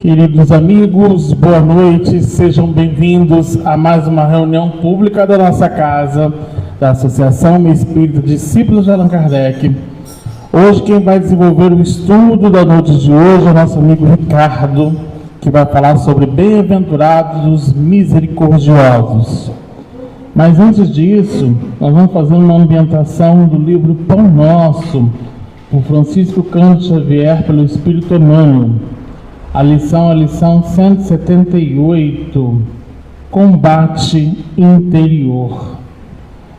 Queridos amigos, boa noite, sejam bem-vindos a mais uma reunião pública da nossa casa, da Associação Espírita Discípulos de Allan Kardec. Hoje quem vai desenvolver o estudo da noite de hoje é o nosso amigo Ricardo, que vai falar sobre bem-aventurados os misericordiosos. Mas antes disso, nós vamos fazer uma ambientação do livro Pão Nosso, por Francisco Cândido Xavier, pelo Espírito Emmanuel. A lição 178, combate interior.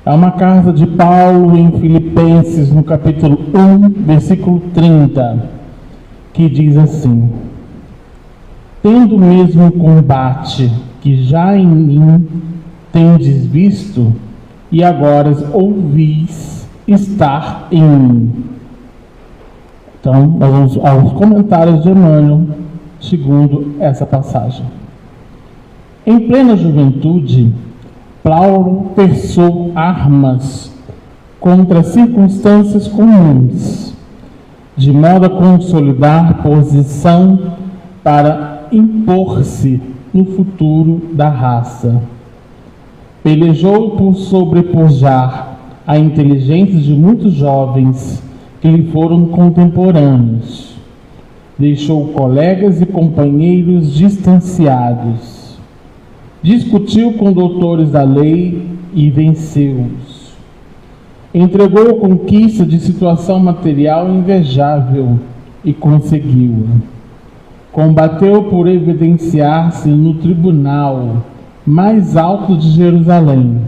É uma carta de Paulo em Filipenses, no capítulo 1, versículo 30, que diz assim: tendo o mesmo combate que já em mim tendes visto, e agora ouvis estar em mim. Então, nós vamos aos comentários de Emmanuel, segundo essa passagem. Em plena juventude, Paulo pensou armas contra circunstâncias comuns, de modo a consolidar posição para impor-se no futuro da raça. Pelejou por sobrepujar a inteligência de muitos jovens que lhe foram contemporâneos. Deixou colegas e companheiros distanciados. Discutiu com doutores da lei e venceu-os. Entregou a conquista de situação material invejável e conseguiu-a. Combateu por evidenciar-se no tribunal mais alto de Jerusalém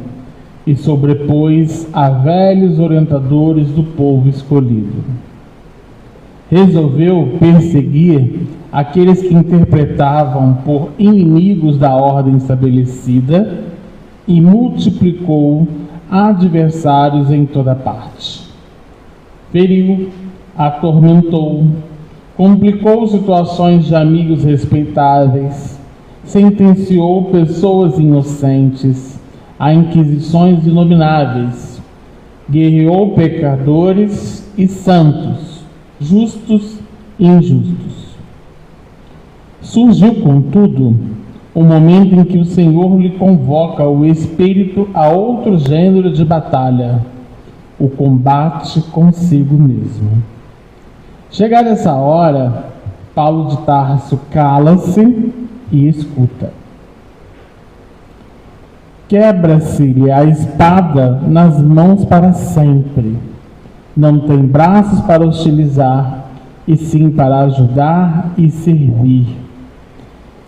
e sobrepôs a velhos orientadores do povo escolhido. Resolveu perseguir aqueles que interpretavam por inimigos da ordem estabelecida e multiplicou adversários em toda parte. Feriu, atormentou, complicou situações de amigos respeitáveis, sentenciou pessoas inocentes a inquisições inomináveis, guerreou pecadores e santos, justos e injustos. Surgiu, contudo, o momento em que o Senhor lhe convoca o espírito a outro gênero de batalha, o combate consigo mesmo. Chegada essa hora, Paulo de Tarso cala-se e escuta. Quebra-se-lhe a espada nas mãos para sempre. Não tem braços para hostilizar, e sim para ajudar e servir.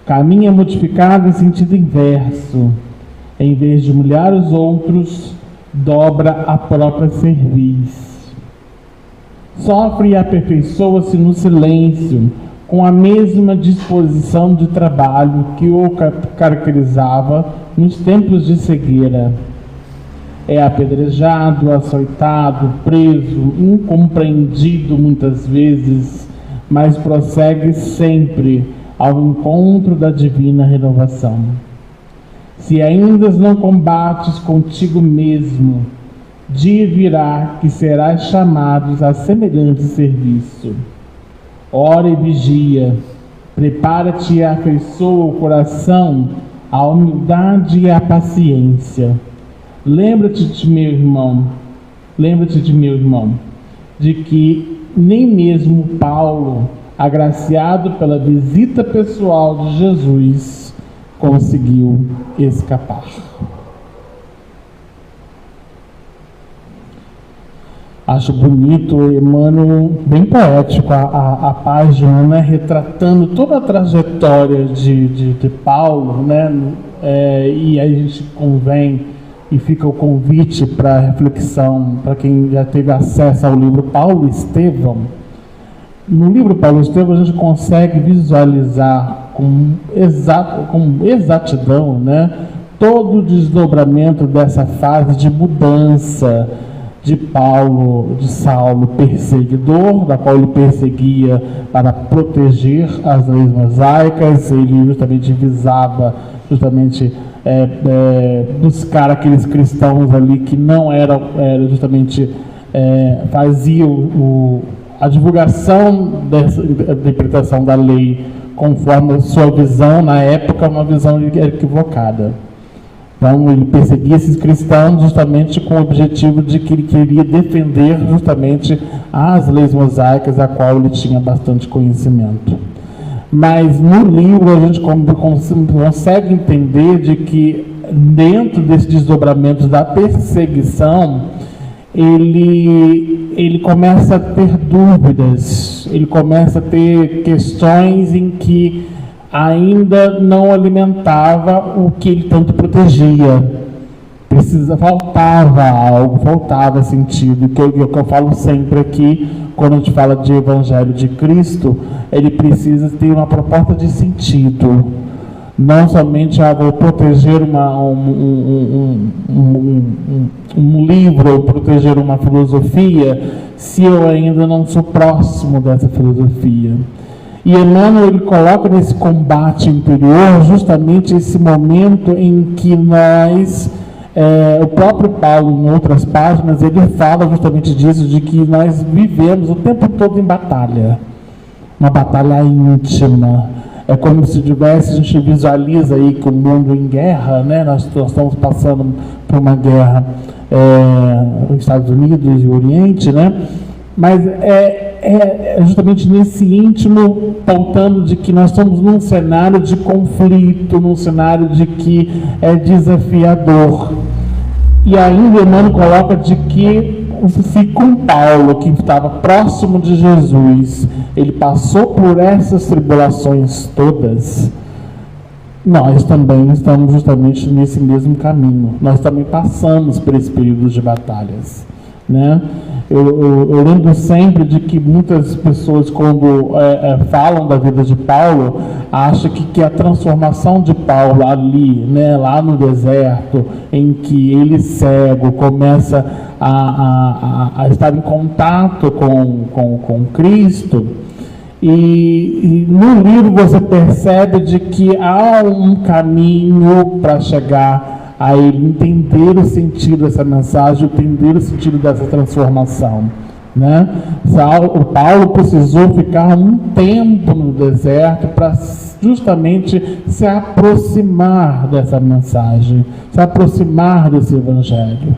Caminha modificado em sentido inverso. Em vez de humilhar os outros, dobra a própria cerviz. Sofre e aperfeiçoa-se no silêncio, com a mesma disposição de trabalho que o caracterizava nos tempos de cegueira. É apedrejado, açoitado, preso, incompreendido muitas vezes, mas prossegue sempre ao encontro da divina renovação. Se ainda não combates contigo mesmo, dia virá que serás chamado a semelhante serviço. Ora e vigia, prepara-te e afeiçoa o coração à humildade e à paciência. Lembra-te de meu irmão, de que nem mesmo Paulo, agraciado pela visita pessoal de Jesus, conseguiu escapar. Acho bonito, Emmanuel, bem poético, a página, né, retratando toda a trajetória de Paulo, né, e aí a gente convém e fica o convite para reflexão, para quem já teve acesso ao livro Paulo Estevão. No livro Paulo Estevão a gente consegue visualizar com exatidão, né, todo o desdobramento dessa fase de mudança de Saulo perseguidor, da qual ele perseguia para proteger as leis mosaicas. Ele justamente visava buscar aqueles cristãos ali que não eram faziam a divulgação dessa interpretação da lei conforme a sua visão, na época, uma visão equivocada. Então, ele perseguia esses cristãos justamente com o objetivo de que ele queria defender justamente as leis mosaicas, a qual ele tinha bastante conhecimento. Mas no livro a gente consegue entender de que dentro desses desdobramentos da perseguição, ele começa a ter dúvidas, ele começa a ter questões em que ainda não alimentava o que ele tanto protegia. Faltava algo, faltava sentido, que eu falo sempre aqui, quando a gente fala de Evangelho de Cristo, ele precisa ter uma proposta de sentido. Não somente vou proteger um livro, ou proteger uma filosofia, se eu ainda não sou próximo dessa filosofia. E Emmanuel, ele coloca nesse combate interior justamente esse momento em que nós, o próprio Paulo, em outras páginas, ele fala justamente disso, de que nós vivemos o tempo todo em batalha, uma batalha íntima. É como se tivesse, a gente visualiza aí que o mundo em guerra, né? Nós estamos passando por uma guerra nos Estados Unidos e Oriente, né? Mas é justamente nesse íntimo, pautando de que nós estamos num cenário de conflito, num cenário de que é desafiador. E ainda Emmanuel coloca de que se com Paulo, que estava próximo de Jesus, ele passou por essas tribulações todas, nós também estamos justamente nesse mesmo caminho. Nós também passamos por esse período de batalhas, né? Eu lembro sempre de que muitas pessoas, quando falam da vida de Paulo, acham que a transformação de Paulo ali, né, lá no deserto, em que ele cego começa a estar em contato com Cristo, e no livro você percebe de que há um caminho para chegar a ele entender o sentido dessa mensagem, entender o sentido dessa transformação, né? O Paulo precisou ficar um tempo no deserto para justamente se aproximar dessa mensagem, se aproximar desse evangelho.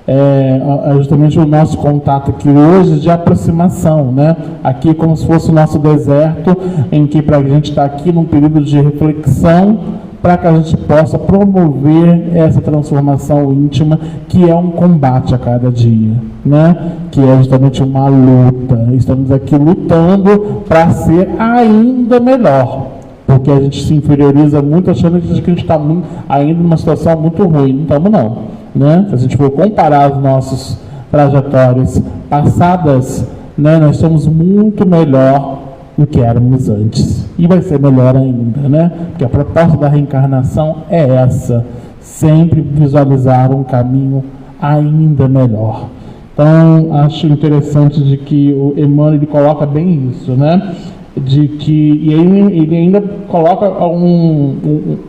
É justamente o nosso contato aqui hoje de aproximação, né? Aqui é como se fosse o nosso deserto, em que para a gente estar aqui num período de reflexão, para que a gente possa promover essa transformação íntima, que é um combate a cada dia, né? Que é justamente uma luta. Estamos aqui lutando para ser ainda melhor, porque a gente se inferioriza muito, achando que a gente está ainda numa situação muito ruim. Não estamos, não, né? Se a gente for comparar as nossas trajetórias passadas, né, nós somos muito melhor do que éramos antes, e vai ser melhor ainda, né? Porque a proposta da reencarnação é essa, sempre visualizar um caminho ainda melhor. Então, acho interessante de que o Emmanuel, ele coloca bem isso, né? De que, e ele ainda coloca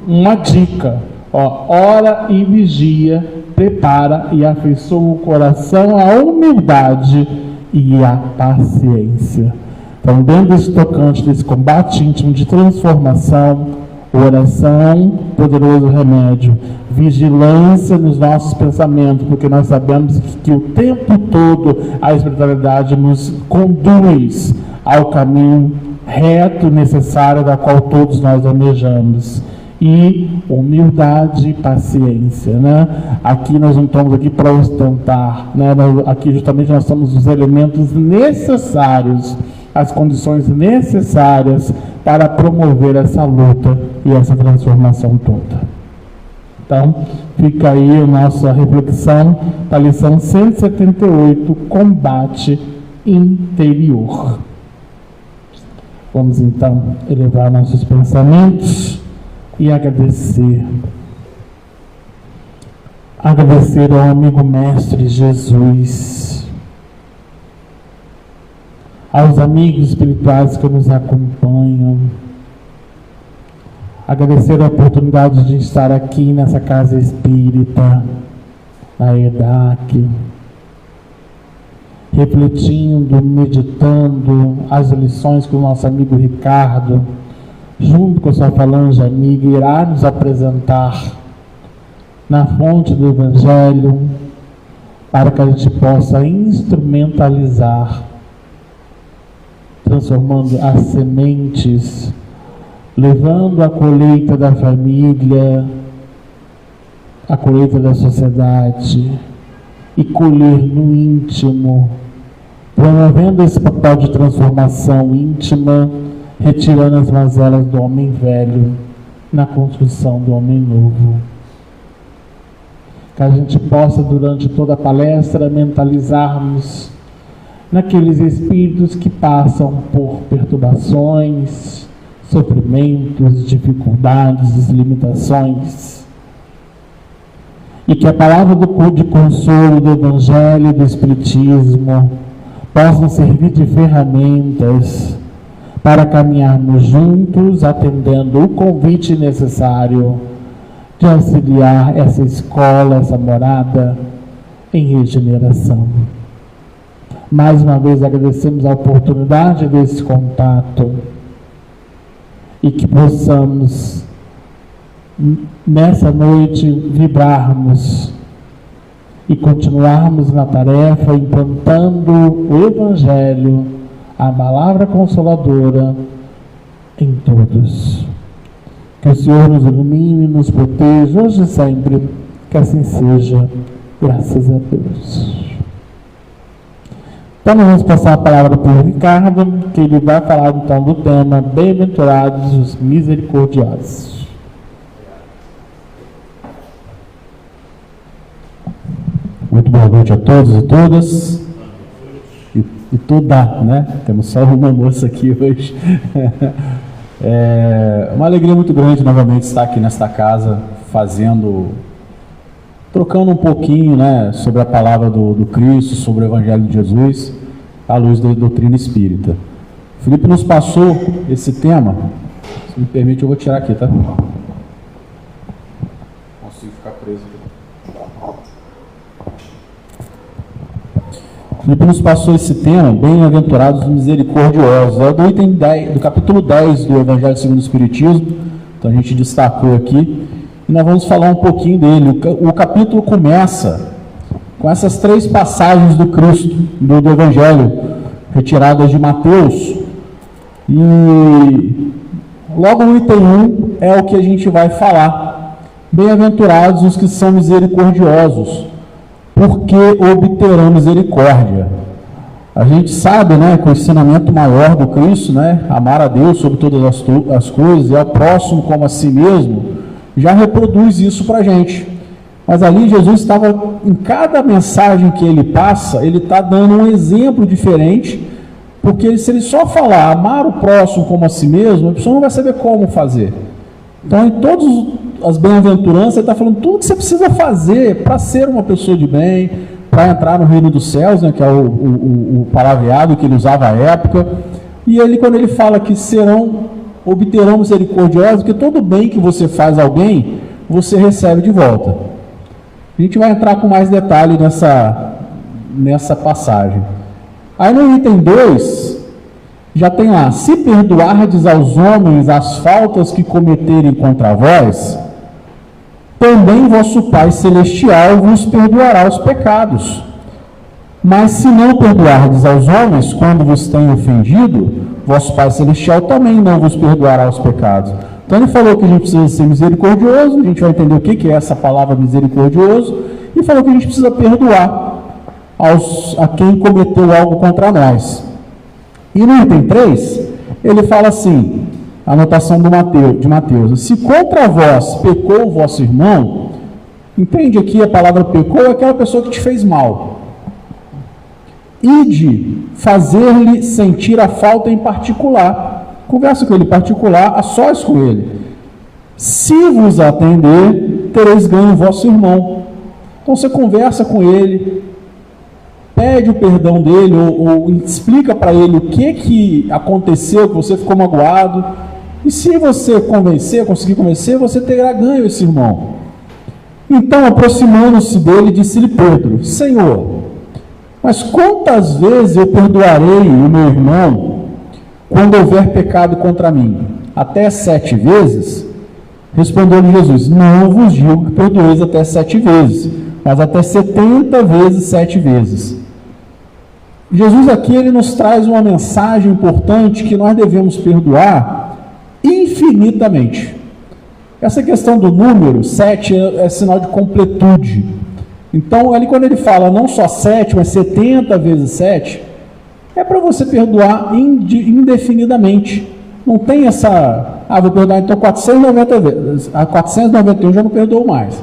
uma dica, ora e vigia, prepara e afeiçoa o coração à humildade e à paciência. Então, dentro desse tocante, desse combate íntimo de transformação, oração, poderoso remédio, vigilância nos nossos pensamentos, porque nós sabemos que o tempo todo a espiritualidade nos conduz ao caminho reto, necessário, da qual todos nós almejamos. E humildade e paciência, né? Aqui nós não estamos aqui para ostentar, né? Aqui justamente nós somos os elementos necessários, as condições necessárias para promover essa luta e essa transformação toda. Então, fica aí a nossa reflexão da lição 178, combate interior. Vamos então elevar nossos pensamentos e agradecer. Agradecer ao amigo mestre Jesus, aos amigos espirituais que nos acompanham, agradecer a oportunidade de estar aqui nessa casa espírita, na EDAC, refletindo, meditando as lições que o nosso amigo Ricardo junto com a sua falange amiga, irá nos apresentar na fonte do Evangelho, para que a gente possa instrumentalizar, transformando as sementes, levando a colheita da família, a colheita da sociedade, e colher no íntimo, promovendo esse papel de transformação íntima, retirando as mazelas do homem velho na construção do homem novo. Que a gente possa, durante toda a palestra, mentalizarmos naqueles espíritos que passam por perturbações, sofrimentos, dificuldades, limitações. E que a palavra de consolo do Evangelho e do Espiritismo possam servir de ferramentas para caminharmos juntos, atendendo o convite necessário de auxiliar essa escola, essa morada em regeneração. Mais uma vez agradecemos a oportunidade desse contato e que possamos, nessa noite, vibrarmos e continuarmos na tarefa, implantando o Evangelho, a palavra consoladora em todos. Que o Senhor nos ilumine, nos proteja, hoje e sempre, que assim seja, graças a Deus. Então, nós vamos passar a palavra para o Ricardo, que ele vai falar então do tema Bem-aventurados os misericordiosos. Muito boa noite a todos e todas. E toda, né? Temos só uma moça aqui hoje. É uma alegria muito grande novamente estar aqui nesta casa, trocando um pouquinho, né, sobre a palavra do Cristo, sobre o Evangelho de Jesus, à luz da doutrina espírita. Felipe nos passou esse tema, se me permite eu vou tirar aqui, tá? Consigo ficar preso aqui. Felipe nos passou esse tema, bem-aventurados os misericordiosos, é do item 10, do capítulo 10 do Evangelho segundo o Espiritismo, então a gente destacou aqui, e nós vamos falar um pouquinho dele. O capítulo começa com essas 3 passagens do Cristo, do Evangelho, retiradas de Mateus, e logo no item 1 é o que a gente vai falar. Bem-aventurados os que são misericordiosos, porque obterão misericórdia. A gente sabe, né, que o ensinamento maior do Cristo, né, amar a Deus sobre todas as coisas e ao próximo como a si mesmo, já reproduz isso para a gente. Mas ali Jesus estava, em cada mensagem que ele passa, ele está dando um exemplo diferente, porque se ele só falar amar o próximo como a si mesmo, a pessoa não vai saber como fazer. Então, em todas as bem-aventuranças, ele está falando tudo que você precisa fazer para ser uma pessoa de bem, para entrar no reino dos céus, né, que é o palavreado que ele usava à época. E ele, quando ele fala que obterão misericordiosos, que todo bem que você faz a alguém, você recebe de volta. A gente vai entrar com mais detalhe nessa passagem. Aí no item 2, já tem lá: se perdoardes aos homens as faltas que cometerem contra vós, também vosso Pai Celestial vos perdoará os pecados. Mas se não perdoardes aos homens quando vos têm ofendido, vosso Pai Celestial também não vos perdoará os pecados. Então ele falou que a gente precisa ser misericordioso, a gente vai entender o que é essa palavra misericordioso, e falou que a gente precisa perdoar a quem cometeu algo contra nós. E no item 3, ele fala assim, a anotação de Mateus: se contra vós pecou o vosso irmão, entende aqui a palavra pecou, é aquela pessoa que te fez mal. Ide fazer-lhe sentir a falta em particular. Conversa com ele em particular, a sós com ele. Se vos atender, tereis ganho o vosso irmão. Então você conversa com ele, pede o perdão dele, ou explica para ele o que aconteceu, que você ficou magoado. E se você conseguir convencer, você terá ganho esse irmão. Então, aproximando-se dele, disse-lhe Pedro: Senhor, mas quantas vezes eu perdoarei o meu irmão quando houver pecado contra mim? até 7 vezes, respondeu-lhe Jesus: não vos digo que perdoeis até 7 vezes, mas até 70 vezes 7 vezes. Jesus aqui ele nos traz uma mensagem importante que nós devemos perdoar infinitamente. Essa questão do número 7 é sinal de completude. Então, ali quando ele fala não só 7, mas 70 vezes 7, é para você perdoar indefinidamente. Não tem essa, vou perdoar então 490 vezes, a 491 já não perdoou mais.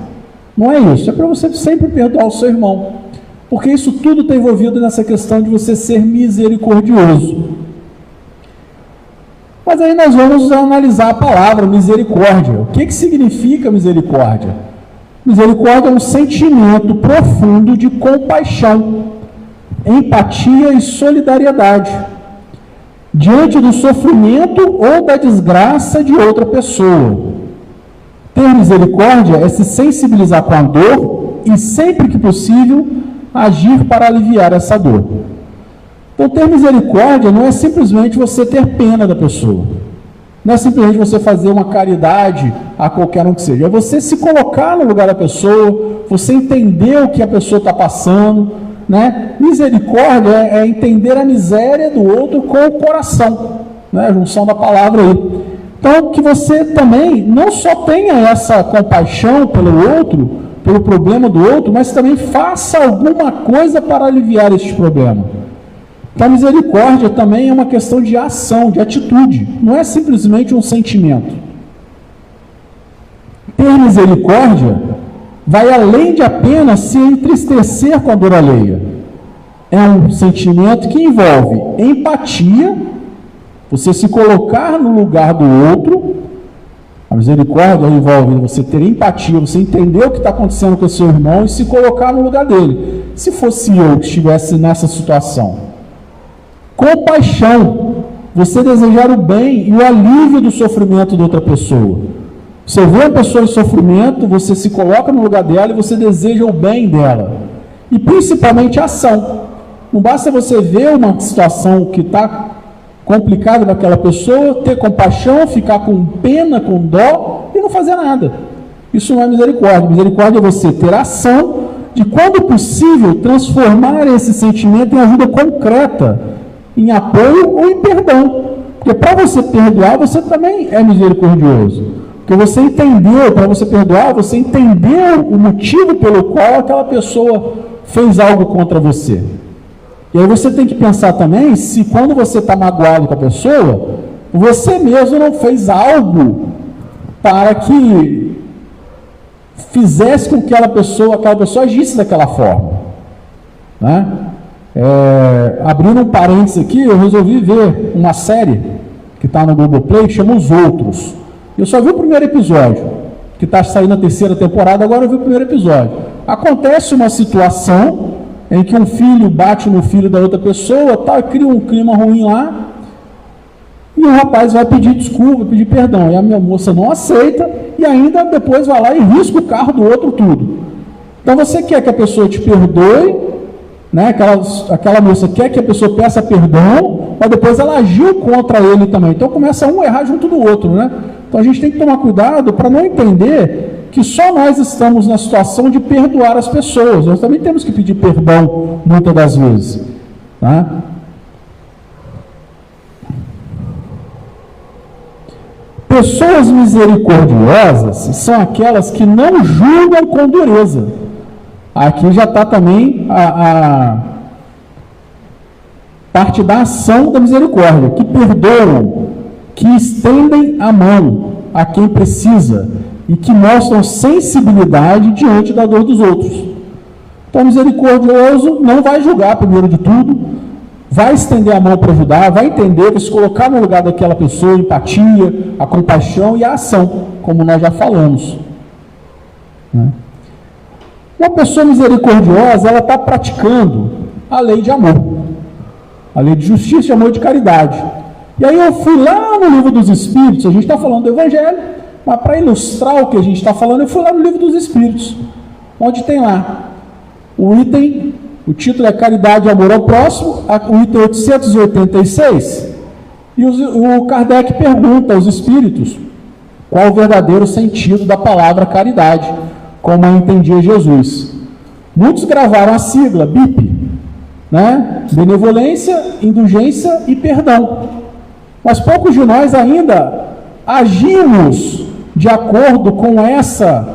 Não é isso, é para você sempre perdoar o seu irmão. Porque isso tudo está envolvido nessa questão de você ser misericordioso. Mas aí nós vamos analisar a palavra misericórdia. O que significa misericórdia? Misericórdia é um sentimento profundo de compaixão, empatia e solidariedade diante do sofrimento ou da desgraça de outra pessoa. Ter misericórdia é se sensibilizar com a dor e, sempre que possível, agir para aliviar essa dor. Então, ter misericórdia não é simplesmente você ter pena da pessoa. Não é simplesmente você fazer uma caridade a qualquer um que seja. É você se colocar no lugar da pessoa, você entender o que a pessoa está passando, né? Misericórdia é entender a miséria do outro com o coração, né? A junção da palavra aí. Então, que você também não só tenha essa compaixão pelo outro, pelo problema do outro, mas também faça alguma coisa para aliviar este problema. Então, a misericórdia também é uma questão de ação, de atitude, não é simplesmente um sentimento. Ter misericórdia vai além de apenas se entristecer com a dor alheia. É um sentimento que envolve empatia, você se colocar no lugar do outro. A misericórdia envolve você ter empatia, você entender o que está acontecendo com o seu irmão e se colocar no lugar dele. Se fosse eu que estivesse nessa situação. Compaixão, você desejar o bem e o alívio do sofrimento de outra pessoa. Você vê uma pessoa em sofrimento, você se coloca no lugar dela e você deseja o bem dela. E principalmente a ação. Não basta você ver uma situação que está complicada daquela pessoa, ter compaixão, ficar com pena, com dó e não fazer nada. Isso não é misericórdia. Misericórdia é você ter ação de, quando possível, transformar esse sentimento em ajuda concreta, em apoio ou em perdão. Porque para você perdoar, você também é misericordioso. Porque você entendeu, para você perdoar, você entendeu o motivo pelo qual aquela pessoa fez algo contra você. E aí você tem que pensar também se, quando você está magoado com a pessoa, você mesmo não fez algo para que fizesse com que aquela pessoa agisse daquela forma. Né? Abrindo um parênteses aqui, eu resolvi ver uma série que está no Globoplay, que chama Os Outros. Eu só vi o primeiro episódio, que está saindo a 3ª temporada, agora eu vi o primeiro episódio. Acontece uma situação em que um filho bate no filho da outra pessoa, tal, cria um clima ruim lá, e o rapaz vai pedir desculpa, pedir perdão, e a minha moça não aceita, e ainda depois vai lá e risca o carro do outro tudo. Então você quer que a pessoa te perdoe, né? Aquela moça quer que a pessoa peça perdão, mas depois ela agiu contra ele também. Então começa um a errar junto do outro, né? Então a gente tem que tomar cuidado para não entender que só nós estamos na situação de perdoar as pessoas. Nós também temos que pedir perdão muitas das vezes. Tá? Pessoas misericordiosas são aquelas que não julgam com dureza. Aqui já está também a parte da ação da misericórdia, que perdoam, que estendem a mão a quem precisa e que mostram sensibilidade diante da dor dos outros. Então, o misericordioso não vai julgar, primeiro de tudo, vai estender a mão para ajudar, vai entender, vai se colocar no lugar daquela pessoa, a empatia, a compaixão e a ação, como nós já falamos. Uma pessoa misericordiosa, ela está praticando a lei de amor, a lei de justiça, de amor e de caridade. E aí eu fui lá no Livro dos Espíritos, a gente está falando do Evangelho, mas para ilustrar o que a gente está falando, eu fui lá no Livro dos Espíritos, onde tem lá o item, o título é Caridade e Amor ao Próximo, o item 886, E o Kardec pergunta aos espíritos qual o verdadeiro sentido da palavra caridade, como a entendia Jesus. Muitos gravaram a sigla BIP, né? Benevolência, indulgência e perdão. Mas poucos de nós ainda agimos de acordo com essa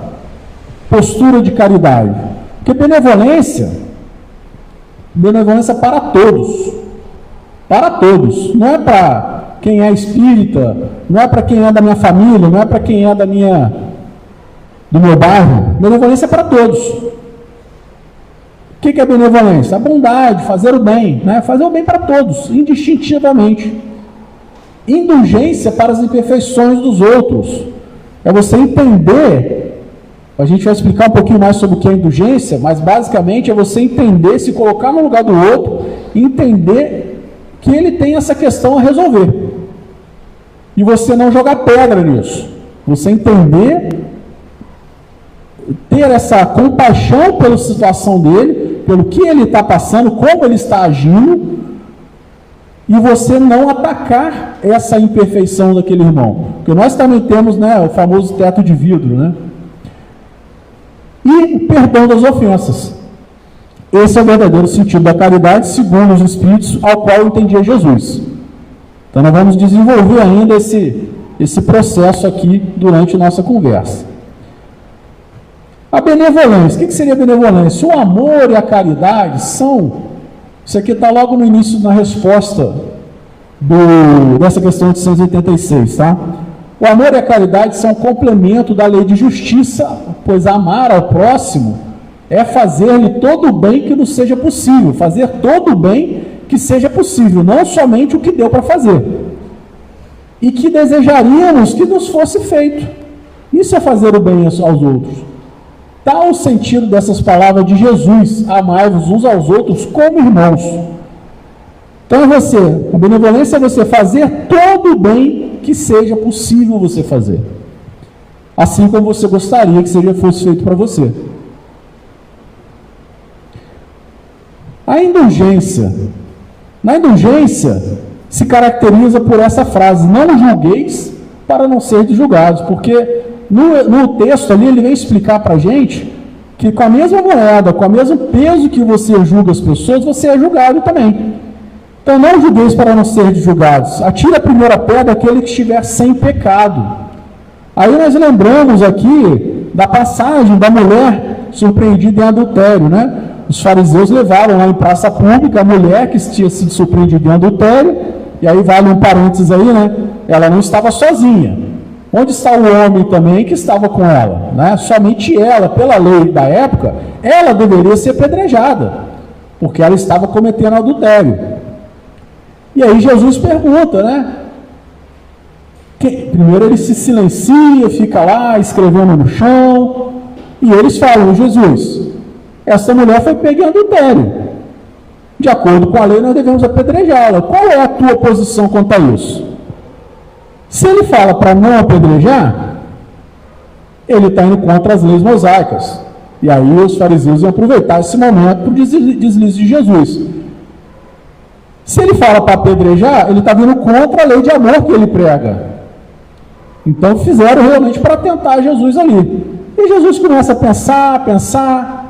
postura de caridade. Porque benevolência para todos. Para todos. Não é para quem é espírita, não é para quem é da minha família, não é para quem é do meu bairro. Benevolência é para todos. O que é benevolência? A bondade, fazer o bem, né? Fazer o bem para todos, indistintivamente. Indulgência para as imperfeições dos outros. É você entender, a gente vai explicar um pouquinho mais sobre o que é indulgência, mas basicamente é você entender, se colocar no lugar do outro, entender que ele tem essa questão a resolver. E você não jogar pedra nisso. Você entender, ter essa compaixão pela situação dele, pelo que ele está passando, como ele está agindo, e você não atacar essa imperfeição daquele irmão. Porque nós também temos, né, o famoso teto de vidro, né? E o perdão das ofensas. Esse é o verdadeiro sentido da caridade, segundo os Espíritos, ao qual entendia Jesus. Então, nós vamos desenvolver ainda esse processo aqui durante nossa conversa. A benevolência. O que seria benevolência? O amor e a caridade são... Isso aqui está logo no início, na resposta dessa questão de 186, tá? O amor e a caridade são um complemento da lei de justiça, pois amar ao próximo é fazer-lhe todo o bem que nos seja possível, fazer todo o bem que seja possível, não somente o que deu para fazer, e que desejaríamos que nos fosse feito. Isso é fazer o bem aos outros. Tal o sentido dessas palavras de Jesus: amai-vos uns aos outros como irmãos. Então a benevolência é você fazer todo o bem que seja possível você fazer, assim como você gostaria que fosse feito para você. A indulgência. Na indulgência se caracteriza por essa frase: não julgueis para não seres julgados, porque no texto ali ele vem explicar para a gente que com a mesma moeda, com o mesmo peso que você julga as pessoas, você é julgado também. Então não julgueis para não seres julgados. Atire a primeira pedra aquele que estiver sem pecado. Aí nós lembramos aqui da passagem da mulher surpreendida em adultério, né? Os fariseus levaram lá em praça pública a mulher que tinha sido surpreendida em adultério, e aí vale um parênteses aí, né? Ela não estava sozinha. Onde está o homem também que estava com ela? Né? Somente ela, pela lei da época, ela deveria ser apedrejada, porque ela estava cometendo adultério. E aí Jesus pergunta, né? Primeiro ele se silencia, fica lá escrevendo no chão, e eles falam: Jesus, essa mulher foi pega em adultério. De acordo com a lei, nós devemos apedrejá-la. Qual é a tua posição quanto a isso? Se ele fala para não apedrejar, ele está indo contra as leis mosaicas. E aí os fariseus iam aproveitar esse momento para o deslize de Jesus. Se ele fala para apedrejar, ele está vindo contra a lei de amor que ele prega. Então fizeram realmente para tentar Jesus ali. E Jesus começa a pensar,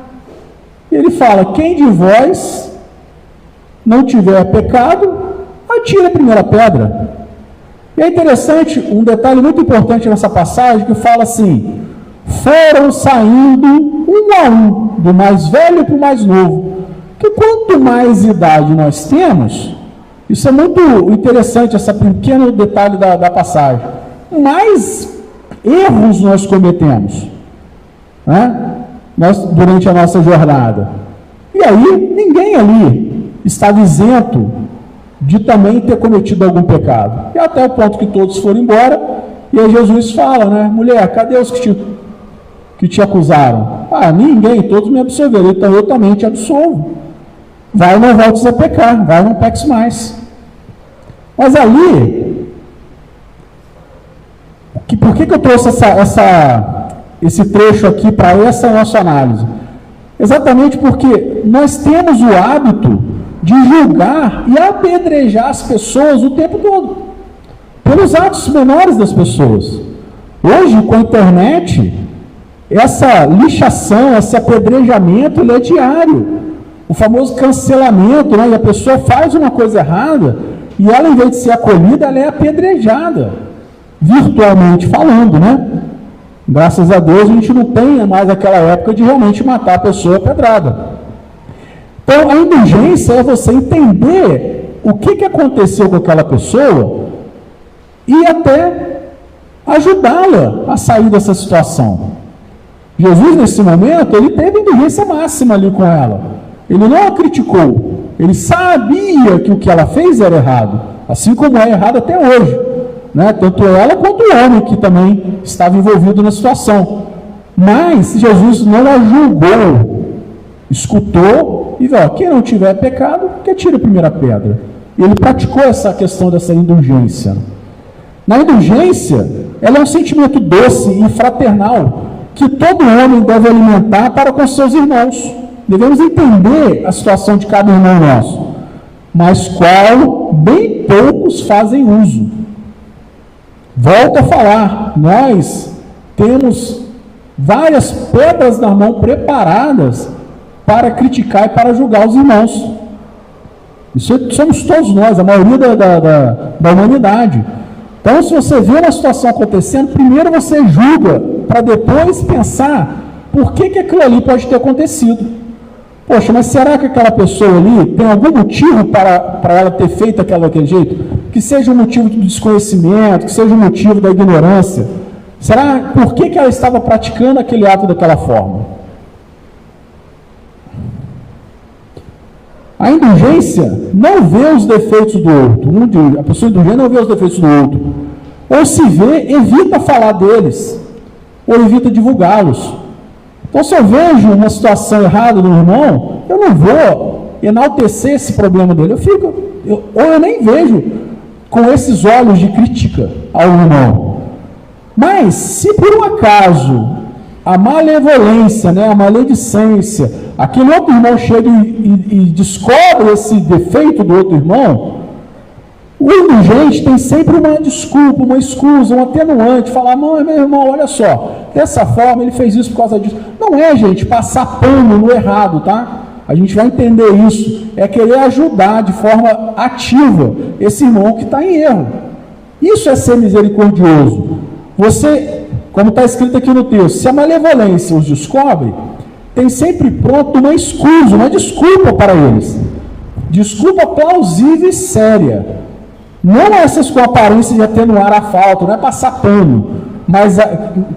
e ele fala: quem de vós não tiver pecado, atire a primeira pedra. E é interessante, um detalhe muito importante nessa passagem, que fala assim: foram saindo um a um, do mais velho para o mais novo. Porque quanto mais idade nós temos, isso é muito interessante, esse pequeno detalhe da passagem, mais erros nós cometemos, né? Durante a nossa jornada. E aí, ninguém ali estava isento de também ter cometido algum pecado. E até o ponto que todos foram embora, e aí Jesus fala, né? Mulher, cadê os que te acusaram? Ah, ninguém, todos me absolveram, então eu também te absolvo. Vai e não voltes a pecar, vai e não peques mais. Mas ali, por que eu trouxe esse trecho aqui para essa nossa análise? Exatamente porque nós temos o hábito de julgar e apedrejar as pessoas o tempo todo. pelos atos menores das pessoas. Hoje, com a internet, essa lixação, esse apedrejamento, ele é diário. O famoso cancelamento, né? E a pessoa faz uma coisa errada e ela, em vez de ser acolhida, ela é apedrejada, virtualmente falando, né? Graças a Deus, a gente não tem mais aquela época de realmente matar a pessoa pedrada. Então, a indulgência é você entender o que aconteceu com aquela pessoa e até ajudá-la a sair dessa situação. Jesus, nesse momento, ele teve indulgência máxima ali com ela. Ele não a criticou. Ele sabia que o que ela fez era errado, assim como é errado até hoje, né? Tanto ela quanto o homem que também estava envolvido na situação. Mas Jesus não a julgou, escutou e viu, quem não tiver pecado, que atire a primeira pedra. E ele praticou essa questão dessa indulgência. Na indulgência, ela é um sentimento doce e fraternal que todo homem deve alimentar para com seus irmãos. Devemos entender a situação de cada irmão nosso, mas qual bem poucos fazem uso. Volto a falar, nós temos várias pedras na mão preparadas para criticar e para julgar os irmãos. Isso somos todos nós, a maioria da humanidade. Então, se você vê uma situação acontecendo, primeiro você julga, para depois pensar por que aquilo ali pode ter acontecido. Poxa, mas será que aquela pessoa ali tem algum motivo para ela ter feito daquele jeito? Que seja um motivo do desconhecimento, que seja um motivo da ignorância. Será por que ela estava praticando aquele ato daquela forma? A indulgência não vê os defeitos do outro. A pessoa indulgente não vê os defeitos do outro. Ou se vê, evita falar deles. Ou evita divulgá-los. Então, se eu vejo uma situação errada no irmão, eu não vou enaltecer esse problema dele. Ou eu nem vejo com esses olhos de crítica ao irmão. Mas, se por um acaso a malevolência, né, a maledicência, aquele outro irmão chega e descobre esse defeito do outro irmão, o indulgente tem sempre uma desculpa, uma excusa, um atenuante, falar, não, meu irmão, olha só, dessa forma ele fez isso por causa disso. Não é, gente, passar pano no errado, tá? A gente vai entender isso, é querer ajudar de forma ativa esse irmão que está em erro. Isso é ser misericordioso. Você, como está escrito aqui no texto, se a malevolência os descobre, tem sempre pronto uma excusa, uma desculpa para eles. Desculpa plausível e séria. Não essas com aparência de atenuar a falta, não é passar pano, mas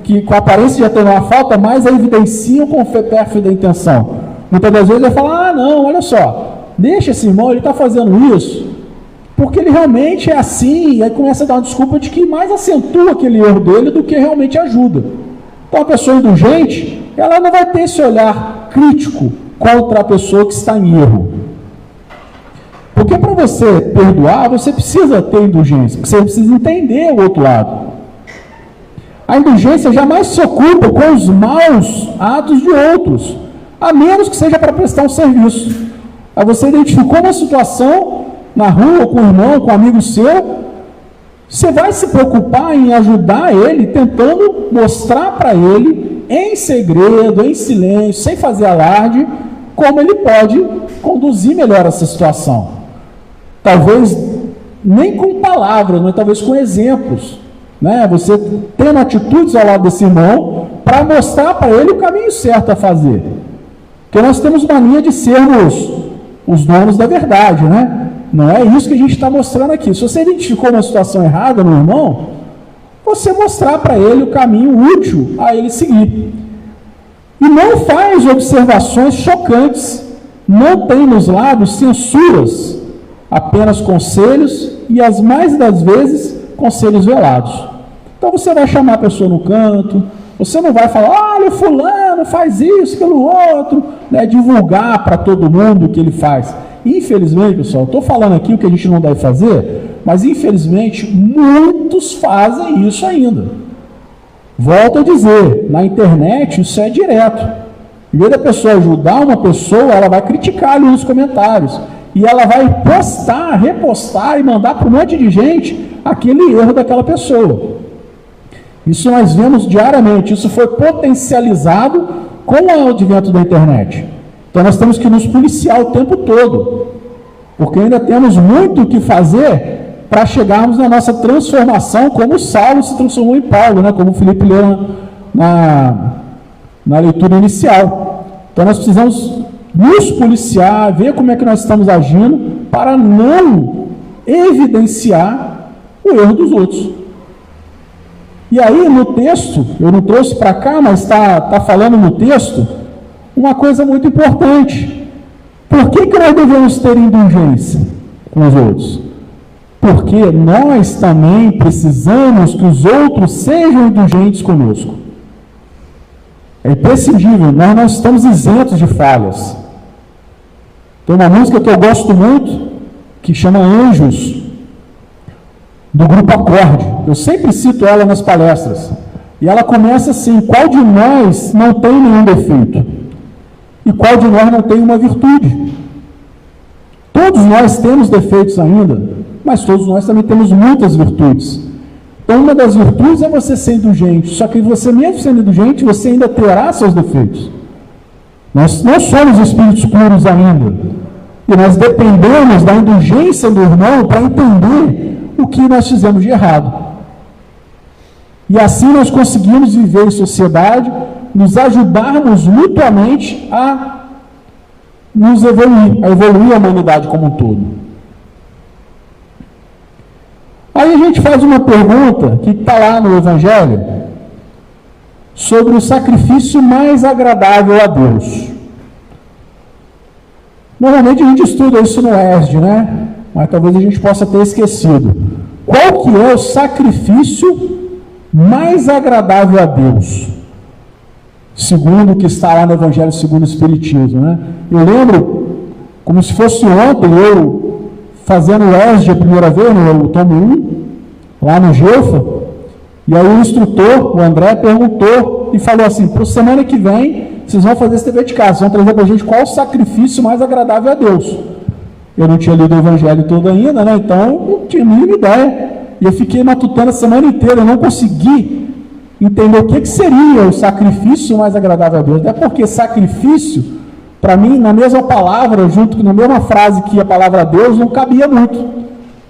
que com aparência de atenuar a falta, mais a evidenciam com pérfida intenção. Muitas das vezes ele fala, não, olha só, deixa esse irmão, ele está fazendo isso, porque ele realmente é assim, e aí começa a dar uma desculpa de que mais acentua aquele erro dele do que realmente ajuda. Então a pessoa indulgente, ela não vai ter esse olhar crítico contra a pessoa que está em erro. Porque para você perdoar, você precisa ter indulgência, você precisa entender o outro lado. A indulgência jamais se ocupa com os maus atos de outros, a menos que seja para prestar um serviço. Aí você identificou uma situação na rua, com o irmão, com um amigo seu, você vai se preocupar em ajudar ele, tentando mostrar para ele, em segredo, em silêncio, sem fazer alarde, como ele pode conduzir melhor essa situação. Talvez nem com palavras, mas talvez com exemplos, né? Você tendo atitudes ao lado desse irmão para mostrar para ele o caminho certo a fazer. Porque nós temos mania de sermos os donos da verdade, né? Não é isso que a gente está mostrando aqui. Se você identificou uma situação errada no irmão, você mostrar para ele o caminho útil a ele seguir. E não faz observações chocantes, não tem nos lábios censuras, apenas conselhos e, as mais das vezes, conselhos velados. Então você vai chamar a pessoa no canto, você não vai falar, olha, fulano faz isso, aquilo outro, né? Divulgar para todo mundo o que ele faz. Infelizmente, pessoal, estou falando aqui o que a gente não deve fazer, mas infelizmente muitos fazem isso ainda. Volto a dizer, na internet isso é direto. Em vez da pessoa ajudar uma pessoa, ela vai criticar ali nos comentários. e ela vai postar, repostar e mandar para um monte de gente aquele erro daquela pessoa. Isso nós vemos diariamente, isso foi potencializado com o advento da internet. Então nós temos que nos policiar o tempo todo, porque ainda temos muito o que fazer para chegarmos na nossa transformação, como Saulo se transformou em Paulo, né? Como o Felipe leu na leitura inicial. Então nós precisamos nos policiar, ver como é que nós estamos agindo, para não evidenciar o erro dos outros. E aí no texto, eu não trouxe para cá, mas está falando no texto, uma coisa muito importante. Por que nós devemos ter indulgência com os outros? Porque nós também precisamos que os outros sejam indulgentes conosco. É imprescindível, nós não estamos isentos de falhas. Tem uma música que eu gosto muito, que chama Anjos, do grupo Acorde. Eu sempre cito ela nas palestras. E ela começa assim: qual de nós não tem nenhum defeito? E qual de nós não tem uma virtude? Todos nós temos defeitos ainda, mas todos nós também temos muitas virtudes. Então, uma das virtudes é você ser indulgente, só que você mesmo sendo indulgente, você ainda terá seus defeitos. Nós não somos espíritos puros ainda, e nós dependemos da indulgência do irmão para entender o que nós fizemos de errado. E assim nós conseguimos viver em sociedade, nos ajudarmos mutuamente a nos evoluir, a evoluir a humanidade como um todo. Aí a gente faz uma pergunta que está lá no Evangelho sobre o sacrifício mais agradável a Deus. Normalmente a gente estuda isso no ESD, né? Mas talvez a gente possa ter esquecido. Qual que é o sacrifício mais agradável a Deus? Segundo o que está lá no Evangelho segundo o Espiritismo, né? Eu lembro, como se fosse ontem, eu fazendo o ESD a primeira vez, no tomo 1, lá no Geufa, e aí o instrutor, o André, perguntou e falou assim: para a semana que vem, vocês vão fazer esse dever de casa, vão trazer para a gente qual o sacrifício mais agradável a Deus. Eu não tinha lido o Evangelho todo ainda, né? Então não tinha nenhuma ideia. E eu fiquei matutando a semana inteira, eu não consegui entender o que seria o sacrifício mais agradável a Deus. Até porque sacrifício, para mim, na mesma palavra, junto na mesma frase que a palavra Deus, não cabia muito,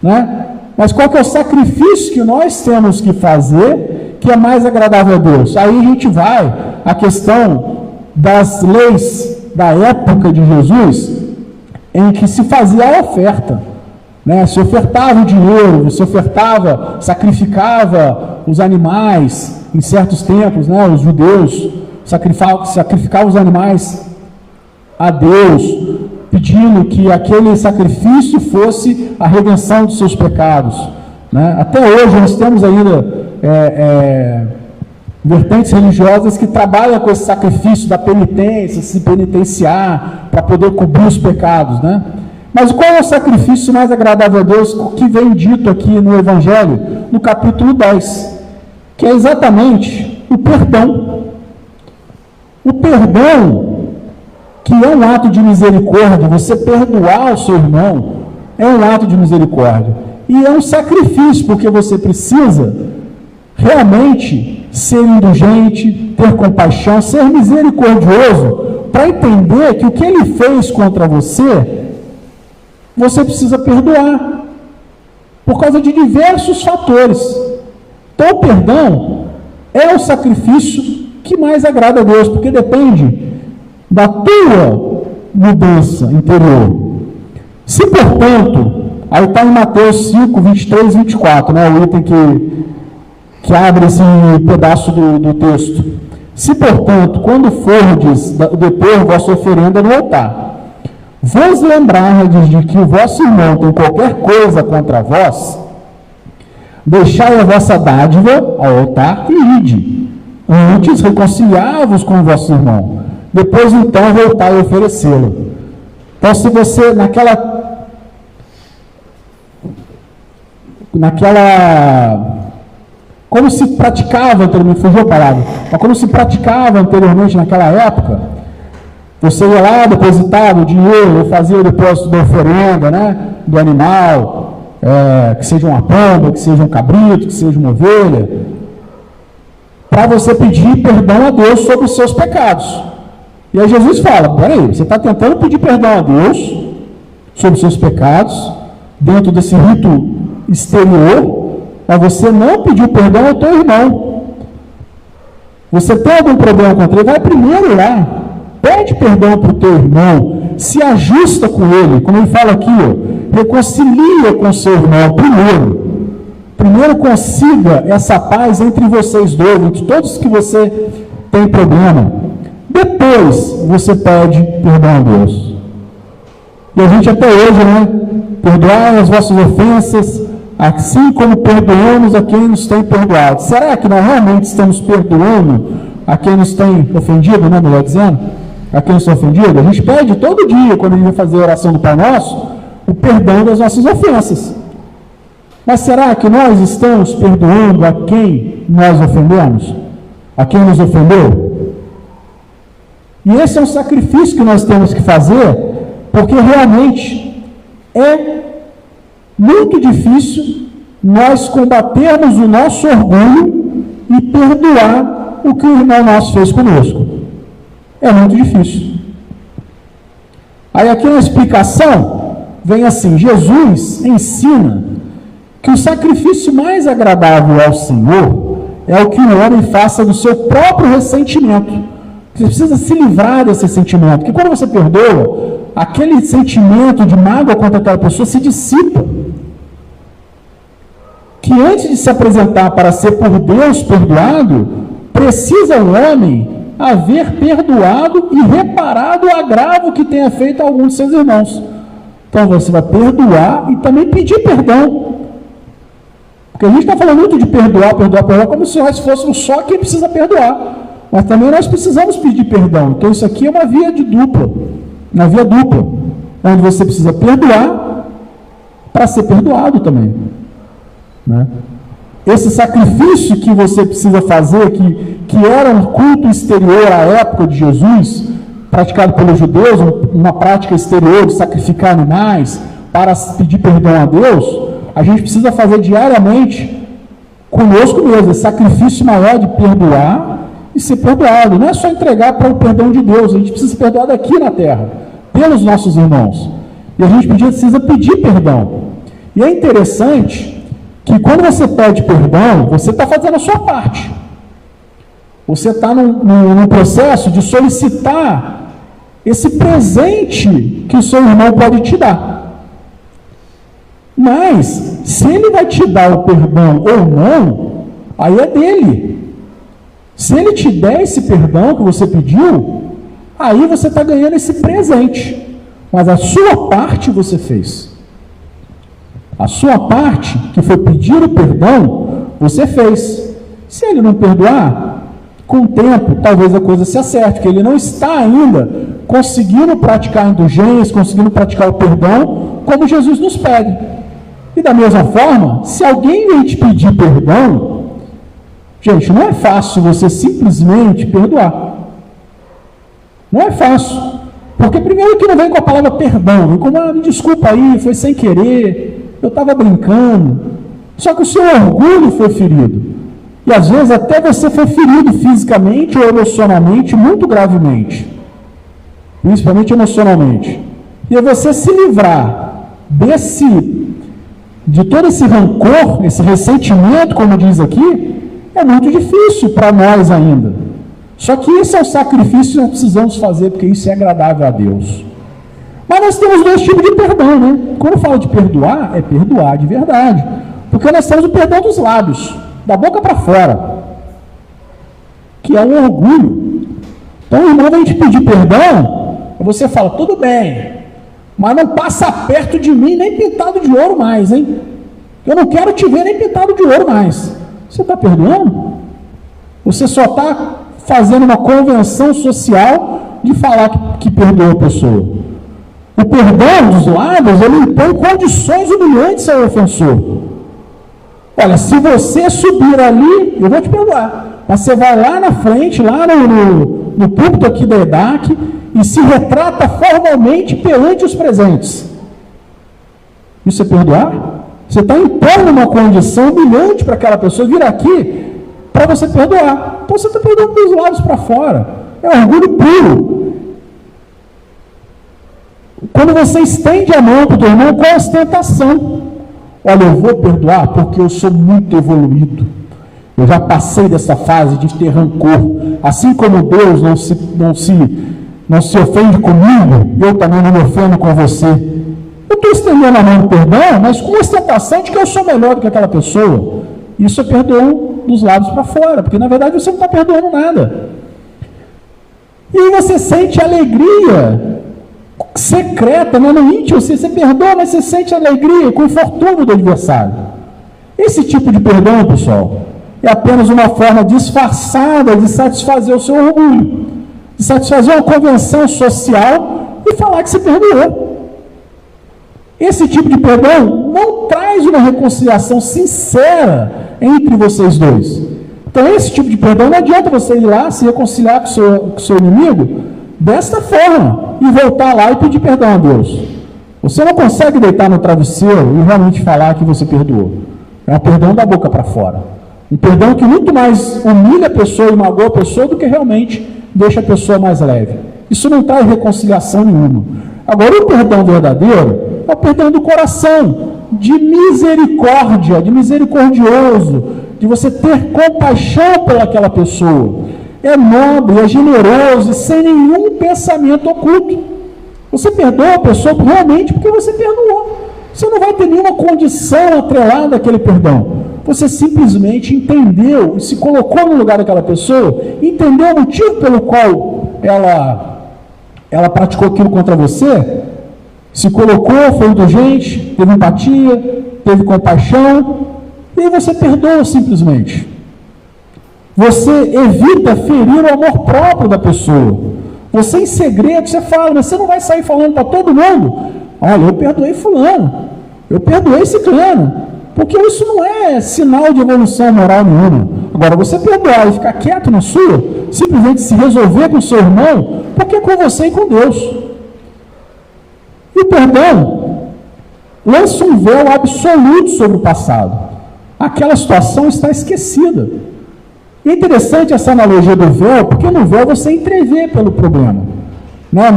né? Mas qual que é o sacrifício que nós temos que fazer que é mais agradável a Deus? Aí a gente vai à questão das leis da época de Jesus, em que se fazia a oferta, né? Se ofertava o dinheiro, se ofertava, sacrificava os animais em certos tempos, né? Os judeus sacrificavam os animais a Deus, pedindo que aquele sacrifício fosse a redenção dos seus pecados, né? Até hoje nós temos ainda vertentes religiosas que trabalham com esse sacrifício da penitência, se penitenciar para poder cobrir os pecados, né? Mas qual é o sacrifício mais agradável a Deus que vem dito aqui no Evangelho, no capítulo 10, que é exatamente o perdão. O perdão, que é um ato de misericórdia, você perdoar o seu irmão, é um ato de misericórdia. E é um sacrifício, porque você precisa realmente ser indulgente, ter compaixão, ser misericordioso, para entender que o que ele fez contra você, você precisa perdoar, por causa de diversos fatores. Então, o perdão é o sacrifício que mais agrada a Deus, porque depende da tua mudança interior. Se, portanto, aí está em Mateus 5, 23 e 24, né, o item que abre esse pedaço do texto. Se, portanto, quando fordes depor vossa oferenda no altar, vos lembrardes de que o vosso irmão tem qualquer coisa contra vós, deixai a vossa dádiva ao altar e ide. Antes reconciliai-vos com o vosso irmão. Depois, então, voltai a oferecê-lo. Então, se você, como se praticava anteriormente, fugiu a palavra, mas como se praticava anteriormente naquela época, Você ia lá, depositava o dinheiro, fazia o depósito da oferenda, né? Do animal, que seja uma pomba, que seja um cabrito, que seja uma ovelha, para você pedir perdão a Deus sobre os seus pecados. E aí Jesus fala, peraí, você está tentando pedir perdão a Deus sobre os seus pecados, dentro desse rito exterior, mas você não pediu perdão ao teu irmão. Você tem algum problema contra ele? Vai primeiro lá, pede perdão para o teu irmão, se ajusta com ele, como ele fala aqui, reconcilia com seu irmão primeiro consiga essa paz entre vocês dois, entre todos que você tem problema, depois você pede perdão a Deus. E a gente até hoje, né, perdoai as vossas ofensas, assim como perdoamos a quem nos tem perdoado. Será que nós realmente estamos perdoando a quem nos tem ofendido, né, melhor dizendo? A quem nos tem ofendido? A gente pede todo dia, quando a gente vai fazer a oração do Pai Nosso, o perdão das nossas ofensas. Mas será que nós estamos perdoando a quem nós ofendemos? A quem nos ofendeu? E esse é um sacrifício que nós temos que fazer, porque realmente é muito difícil nós combatermos o nosso orgulho e perdoar o que o irmão nosso fez conosco. É muito difícil. Aí aqui na explicação vem assim, Jesus ensina que o sacrifício mais agradável ao Senhor é o que o homem faça do seu próprio ressentimento. Você precisa se livrar desse sentimento, porque quando você perdoa, aquele sentimento de mágoa contra aquela pessoa se dissipa. Que antes de se apresentar para ser por Deus perdoado, precisa o homem haver perdoado e reparado o agravo que tenha feito a algum de seus irmãos. Então você vai perdoar e também pedir perdão. Porque a gente está falando muito de perdoar, como se nós fôssemos só quem precisa perdoar. Mas também nós precisamos pedir perdão. Então isso aqui é uma via dupla, onde você precisa perdoar para ser perdoado também, né? Esse sacrifício que você precisa fazer, que era um culto exterior à época de Jesus, praticado pelos judeus, uma prática exterior de sacrificar animais para pedir perdão a Deus, a gente precisa fazer diariamente conosco mesmo, esse sacrifício maior de perdoar e ser perdoado. Não é só entregar para o perdão de Deus, a gente precisa ser perdoado aqui na terra, pelos nossos irmãos. E a gente precisa pedir perdão. E é interessante que quando você pede perdão, você está fazendo a sua parte. Você está num processo de solicitar esse presente que o seu irmão pode te dar. Mas, se ele vai te dar o perdão ou não, aí é dele. Se ele te der esse perdão que você pediu, aí você está ganhando esse presente. Mas a sua parte você fez. A sua parte, que foi pedir o perdão, você fez. Se ele não perdoar, com o tempo, talvez a coisa se acerte, porque ele não está ainda conseguindo praticar a indulgência, conseguindo praticar o perdão, como Jesus nos pede. E da mesma forma, se alguém vem te pedir perdão, gente, não é fácil você simplesmente perdoar. Não é fácil. Porque primeiro que não vem com a palavra perdão, vem com me desculpa aí, foi sem querer, eu estava brincando. Só que o seu orgulho foi ferido. E às vezes até você foi ferido fisicamente ou emocionalmente, muito gravemente. Principalmente emocionalmente. E é você se livrar de todo esse rancor, esse ressentimento, como diz aqui, é muito difícil para nós ainda. Só que esse é o sacrifício que nós precisamos fazer, porque isso é agradável a Deus. Mas nós temos dois tipos de perdão, né? Quando eu falo de perdoar, é perdoar de verdade. Porque nós temos o perdão dos lábios, da boca para fora, que é o orgulho. Então o irmão vem te pedir perdão, e você fala, tudo bem, mas não passa perto de mim nem pintado de ouro mais, hein? Eu não quero te ver nem pintado de ouro mais. Você está perdoando? Você só está fazendo uma convenção social de falar que perdoa a pessoa. O perdão dos lábios, ele impõe condições humilhantes ao ofensor. Olha, se você subir ali, eu vou te perdoar. Mas você vai lá na frente, lá no púlpito aqui da EDAC e se retrata formalmente perante os presentes. Isso é perdoar? Você está impondo uma condição humilhante para aquela pessoa vir aqui para você perdoar. Então você está perdoando dos lábios para fora. É orgulho puro. Quando você estende a mão para o teu irmão com ostentação. Olha, eu vou perdoar porque eu sou muito evoluído. Eu já passei dessa fase de ter rancor. Assim como Deus não se ofende comigo, eu também não me ofendo com você. Eu estou estendendo a mão do perdão, mas com ostentação de que eu sou melhor do que aquela pessoa. Isso é perdão dos lábios para fora, porque na verdade você não está perdoando nada. E aí você sente alegria secreta, né? No íntimo, você perdoa, mas você sente alegria com o infortúnio do adversário. Esse tipo de perdão, pessoal, é apenas uma forma disfarçada de satisfazer o seu orgulho, de satisfazer uma convenção social e falar que você perdoou. Esse tipo de perdão não traz uma reconciliação sincera entre vocês dois. Então, esse tipo de perdão, não adianta você ir lá se reconciliar com o seu inimigo desta forma e voltar lá e pedir perdão a Deus. Você não consegue deitar no travesseiro e realmente falar que você perdoou. É um perdão da boca para fora. Um perdão que muito mais humilha a pessoa e magoa a pessoa do que realmente deixa a pessoa mais leve. Isso não traz reconciliação nenhuma. Agora, o perdão verdadeiro é o perdão do coração, de misericórdia, de misericordioso, de você ter compaixão pelaquela pessoa. É nobre, é generoso e sem nenhum pensamento oculto. Você perdoa a pessoa realmente porque você perdoou. Você não vai ter nenhuma condição atrelada àquele perdão. Você simplesmente entendeu e se colocou no lugar daquela pessoa, entendeu o motivo pelo qual ela praticou aquilo contra você, se colocou, foi indulgente, teve empatia, teve compaixão, e aí você perdoa simplesmente. Você evita ferir o amor próprio da pessoa. Você em segredo, você fala, mas você não vai sair falando para todo mundo, olha, eu perdoei fulano, eu perdoei ciclano, porque isso não é sinal de evolução moral nenhuma. Agora, você perdoar e ficar quieto na sua, simplesmente se resolver com o seu irmão, porque é com você e com Deus. E o perdão lança um véu absoluto sobre o passado. Aquela situação está esquecida. E é interessante essa analogia do véu, porque no véu você entrevê pelo problema. Não é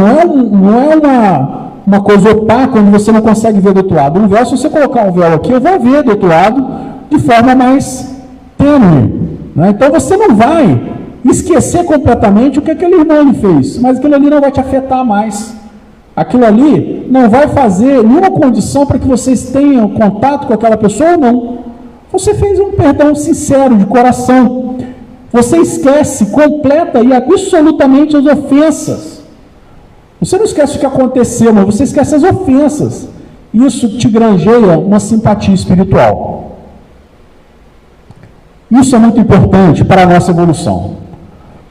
uma coisa opaca onde você não consegue ver do outro lado. Um véu, se você colocar um véu aqui, eu vou ver do outro lado de forma mais tênue. Né? Então você não vai esquecer completamente o que aquele irmão lhe fez, mas aquilo ali não vai te afetar mais. Aquilo ali não vai fazer nenhuma condição para que vocês tenham contato com aquela pessoa ou não. Você fez um perdão sincero, de coração. Você esquece completa e absolutamente as ofensas. Você não esquece o que aconteceu, mas você esquece as ofensas. Isso te granjeia uma simpatia espiritual. Isso é muito importante para a nossa evolução.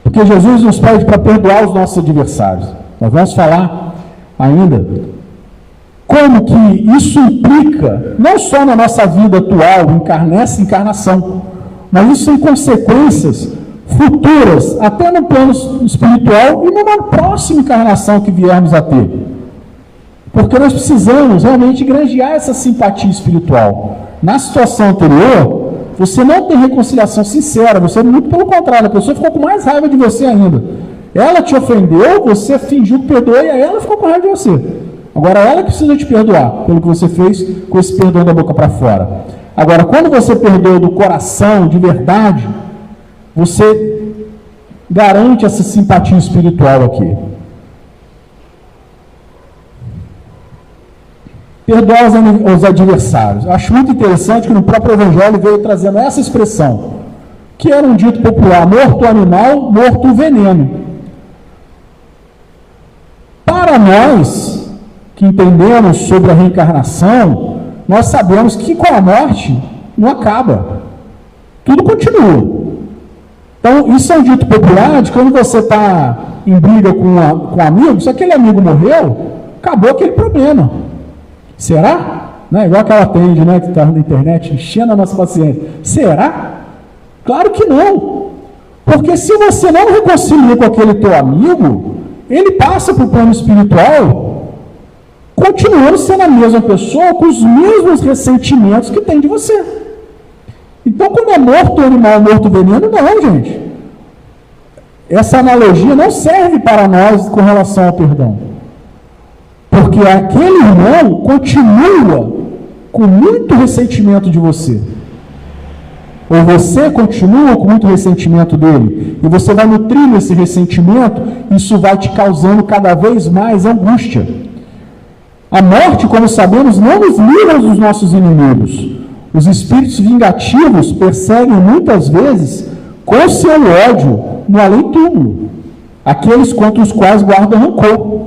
Porque Jesus nos pede para perdoar os nossos adversários. Nós vamos falar ainda como que isso implica, não só na nossa vida atual, nessa encarnação, mas isso tem consequências futuras, até no plano espiritual e numa próxima encarnação que viermos a ter. Porque nós precisamos realmente granjear essa simpatia espiritual. Na situação anterior, você não tem reconciliação sincera, você muito pelo contrário, a pessoa ficou com mais raiva de você ainda. Ela te ofendeu, você fingiu que perdoou e ela ficou com raiva de você. Agora ela precisa te perdoar pelo que você fez com esse perdão da boca para fora. Agora, quando você perdoa do coração, de verdade, você garante essa simpatia espiritual aqui. Perdoar os adversários. Acho muito interessante que no próprio Evangelho veio trazendo essa expressão, que era um dito popular: morto o animal, morto o veneno. Para nós que entendemos sobre a reencarnação, nós sabemos que com a morte não acaba, tudo continua. Então, isso é um dito popular de quando você está em briga com um amigo, se aquele amigo morreu, acabou aquele problema. Será? Né? Igual aquela atende, né, que está na internet enchendo a nossa paciência. Será? Claro que não. Porque se você não reconcilia com aquele teu amigo, ele passa para o plano espiritual, continuando sendo a mesma pessoa, com os mesmos ressentimentos que tem de você. Então, quando é morto o animal, morto o veneno, não, gente. Essa analogia não serve para nós com relação ao perdão. Porque aquele irmão continua com muito ressentimento de você. Ou você continua com muito ressentimento dele. E você vai nutrindo esse ressentimento, isso vai te causando cada vez mais angústia. A morte, como sabemos, não nos livra dos nossos inimigos. Os espíritos vingativos perseguem muitas vezes com seu ódio no além-túmulo aqueles contra os quais guardam rancor.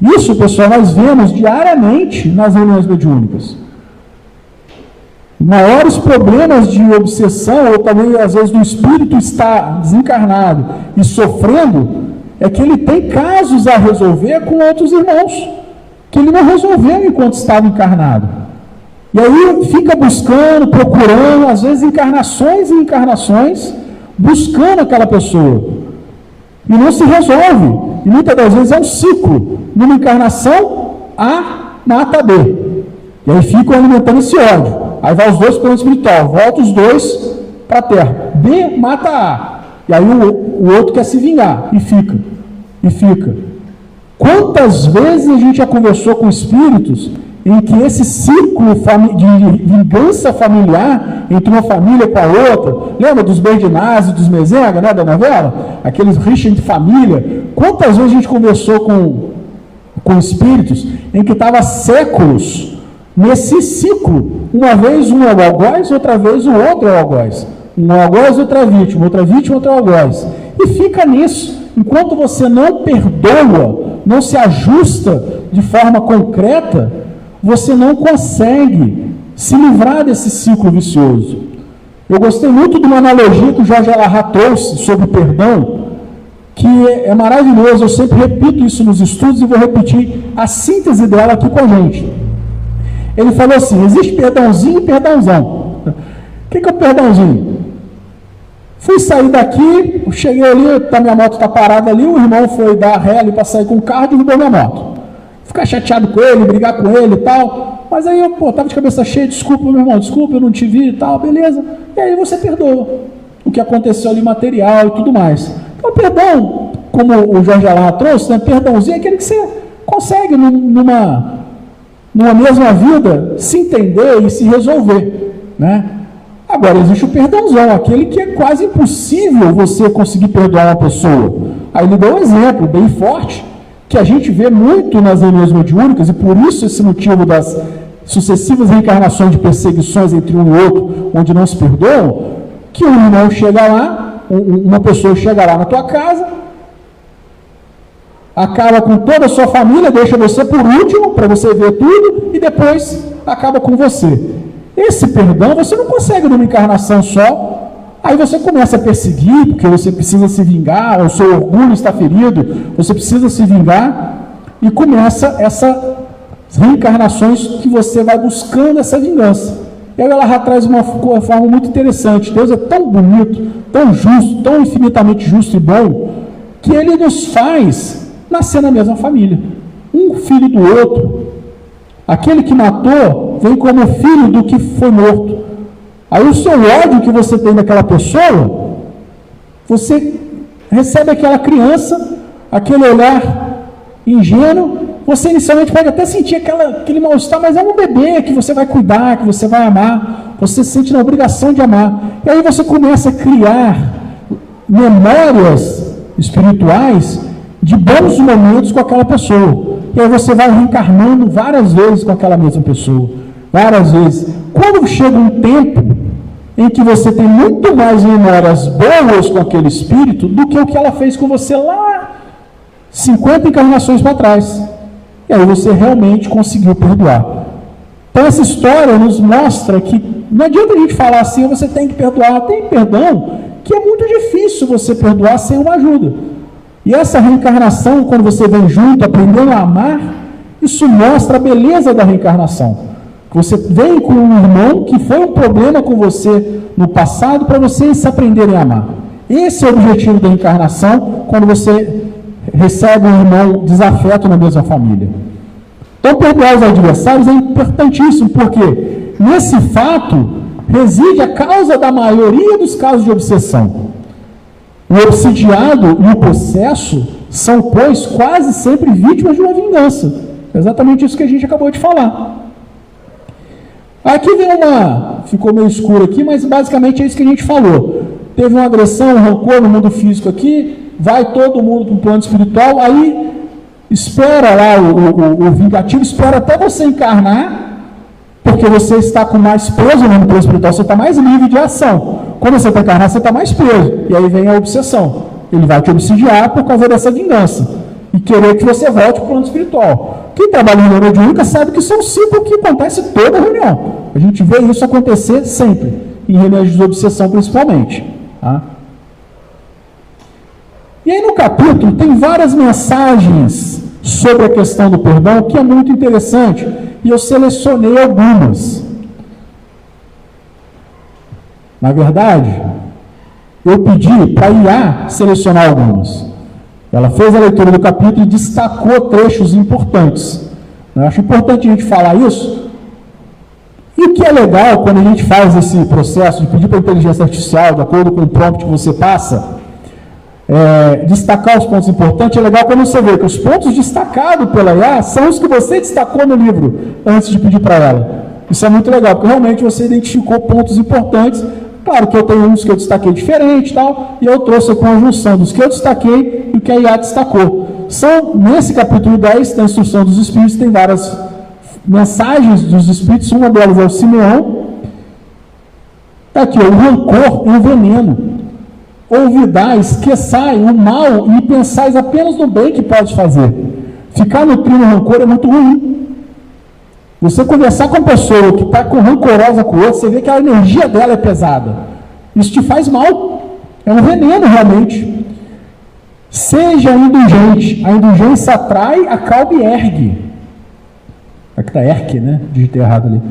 Isso, pessoal, nós vemos diariamente nas reuniões mediúnicas. Maiores problemas de obsessão, ou também às vezes do espírito estar desencarnado e sofrendo, é que ele tem casos a resolver com outros irmãos, que ele não resolveu enquanto estava encarnado. E aí fica buscando, procurando, às vezes encarnações e encarnações, buscando aquela pessoa. E não se resolve. E muitas das vezes é um ciclo. Numa encarnação, A mata B. E aí ficam alimentando esse ódio. Aí vai os dois para o plano espiritual, volta os dois para a Terra. B mata A. E aí o outro quer se vingar. E fica. E fica. Quantas vezes a gente já conversou com espíritos em que esse ciclo de vingança familiar entre uma família com a outra, lembra dos Berdinazzi, dos Mezenga, né, da novela? Aqueles rixas de família. Quantas vezes a gente conversou com espíritos em que estava séculos nesse ciclo? Uma vez um é o algoz, outra vez o outro é o algoz. Um é o algoz, outra vítima, outro algoz. E fica nisso. Enquanto você não perdoa, não se ajusta de forma concreta, você não consegue se livrar desse ciclo vicioso. Eu gostei muito de uma analogia que o Jorge Alahá trouxe sobre perdão, que é maravilhoso. Eu sempre repito isso nos estudos e vou repetir a síntese dela aqui com a gente. Ele falou assim: existe perdãozinho e perdãozão. O que é o perdãozinho? Fui sair daqui, cheguei ali, minha moto está parada ali, o irmão foi dar ré ali para sair com o carro e derrubou minha moto. Ficar chateado com ele, brigar com ele e tal. Mas aí eu, estava de cabeça cheia, desculpa, meu irmão, desculpa, eu não te vi e tal, beleza. E aí você perdoa o que aconteceu ali, material e tudo mais. Então, perdão, como o Jorge Alahá trouxe, né, perdãozinho é aquele que você consegue numa mesma vida se entender e se resolver, né? Agora, existe o perdãozão, aquele que é quase impossível você conseguir perdoar uma pessoa. Aí ele deu um exemplo bem forte, que a gente vê muito nas reuniões mediúnicas, e por isso esse motivo das sucessivas reencarnações de perseguições entre um e outro, onde não se perdoam, que um irmão chega lá, uma pessoa chega lá na tua casa, acaba com toda a sua família, deixa você por último, para você ver tudo, e depois acaba com você. Esse perdão você não consegue numa encarnação só. Aí você começa a perseguir, porque você precisa se vingar, o seu orgulho está ferido, você precisa se vingar, e começa essas reencarnações que você vai buscando essa vingança. E aí ela traz uma forma muito interessante. Deus é tão bonito, tão justo, tão infinitamente justo e bom, que Ele nos faz nascer na mesma família, um filho do outro. Aquele que matou vem como filho do que foi morto. Aí o seu ódio que você tem daquela pessoa, você recebe aquela criança, aquele olhar ingênuo, você inicialmente pode até sentir aquele mal-estar, mas é um bebê que você vai cuidar, que você vai amar, você se sente na obrigação de amar. E aí você começa a criar memórias espirituais de bons momentos com aquela pessoa. E aí você vai reencarnando várias vezes com aquela mesma pessoa. Várias vezes. Quando chega um tempo em que você tem muito mais memórias boas com aquele espírito do que o que ela fez com você lá 50 encarnações para trás. E aí você realmente conseguiu perdoar. Então essa história nos mostra que não adianta a gente falar assim, você tem que perdoar. Tem perdão que é muito difícil você perdoar sem uma ajuda. E essa reencarnação, quando você vem junto, aprendendo a amar, isso mostra a beleza da reencarnação. Você vem com um irmão que foi um problema com você no passado para vocês se aprenderem a amar. Esse é o objetivo da encarnação, quando você recebe um irmão desafeto na mesma família. Então, perdoar os adversários é importantíssimo, porque nesse fato reside a causa da maioria dos casos de obsessão. O obsidiado e o possesso são, pois, quase sempre vítimas de uma vingança. É exatamente isso que a gente acabou de falar. Aqui vem ficou meio escuro aqui, mas basicamente é isso que a gente falou. Teve uma agressão, um rancor no mundo físico aqui, vai todo mundo para o plano espiritual, aí espera lá, o vingativo espera até você encarnar, porque você está com mais peso no plano espiritual, você está mais livre de ação. Quando você está encarnar, você está mais preso. E aí vem a obsessão. Ele vai te obsidiar por causa dessa vingança. E querer que você volte para o plano espiritual. Quem trabalha em reunião mediúnica sabe que isso é um ciclo que acontece toda reunião. A gente vê isso acontecer sempre. Em reuniões de obsessão, principalmente. Tá? E aí no capítulo tem várias mensagens sobre a questão do perdão, que é muito interessante. E eu selecionei algumas. Na verdade, eu pedi para a IA selecionar algumas. Ela fez a leitura do capítulo e destacou trechos importantes. Eu acho importante a gente falar isso. E o que é legal quando a gente faz esse processo de pedir para a inteligência artificial, de acordo com o prompt que você passa, destacar os pontos importantes, é legal quando você vê que os pontos destacados pela IA são os que você destacou no livro antes de pedir para ela. Isso é muito legal, porque realmente você identificou pontos importantes. Claro que eu tenho uns que eu destaquei diferente e tal, e eu trouxe com a junção dos que eu destaquei e o que a IA destacou. Nesse capítulo 10, da instrução dos Espíritos, tem várias mensagens dos Espíritos, uma delas é o Simeão. Está aqui, o rancor é um veneno. Ouvidais, esqueçai o mal e pensais apenas no bem que pode fazer. Ficar nutrindo rancor é muito ruim. Você conversar com uma pessoa que está rancorosa com o outro, você vê que a energia dela é pesada. Isso te faz mal. É um veneno, realmente. Seja indulgente. A indulgência atrai, a calma ergue. Aqui está ergue, né? Digitei errado ali.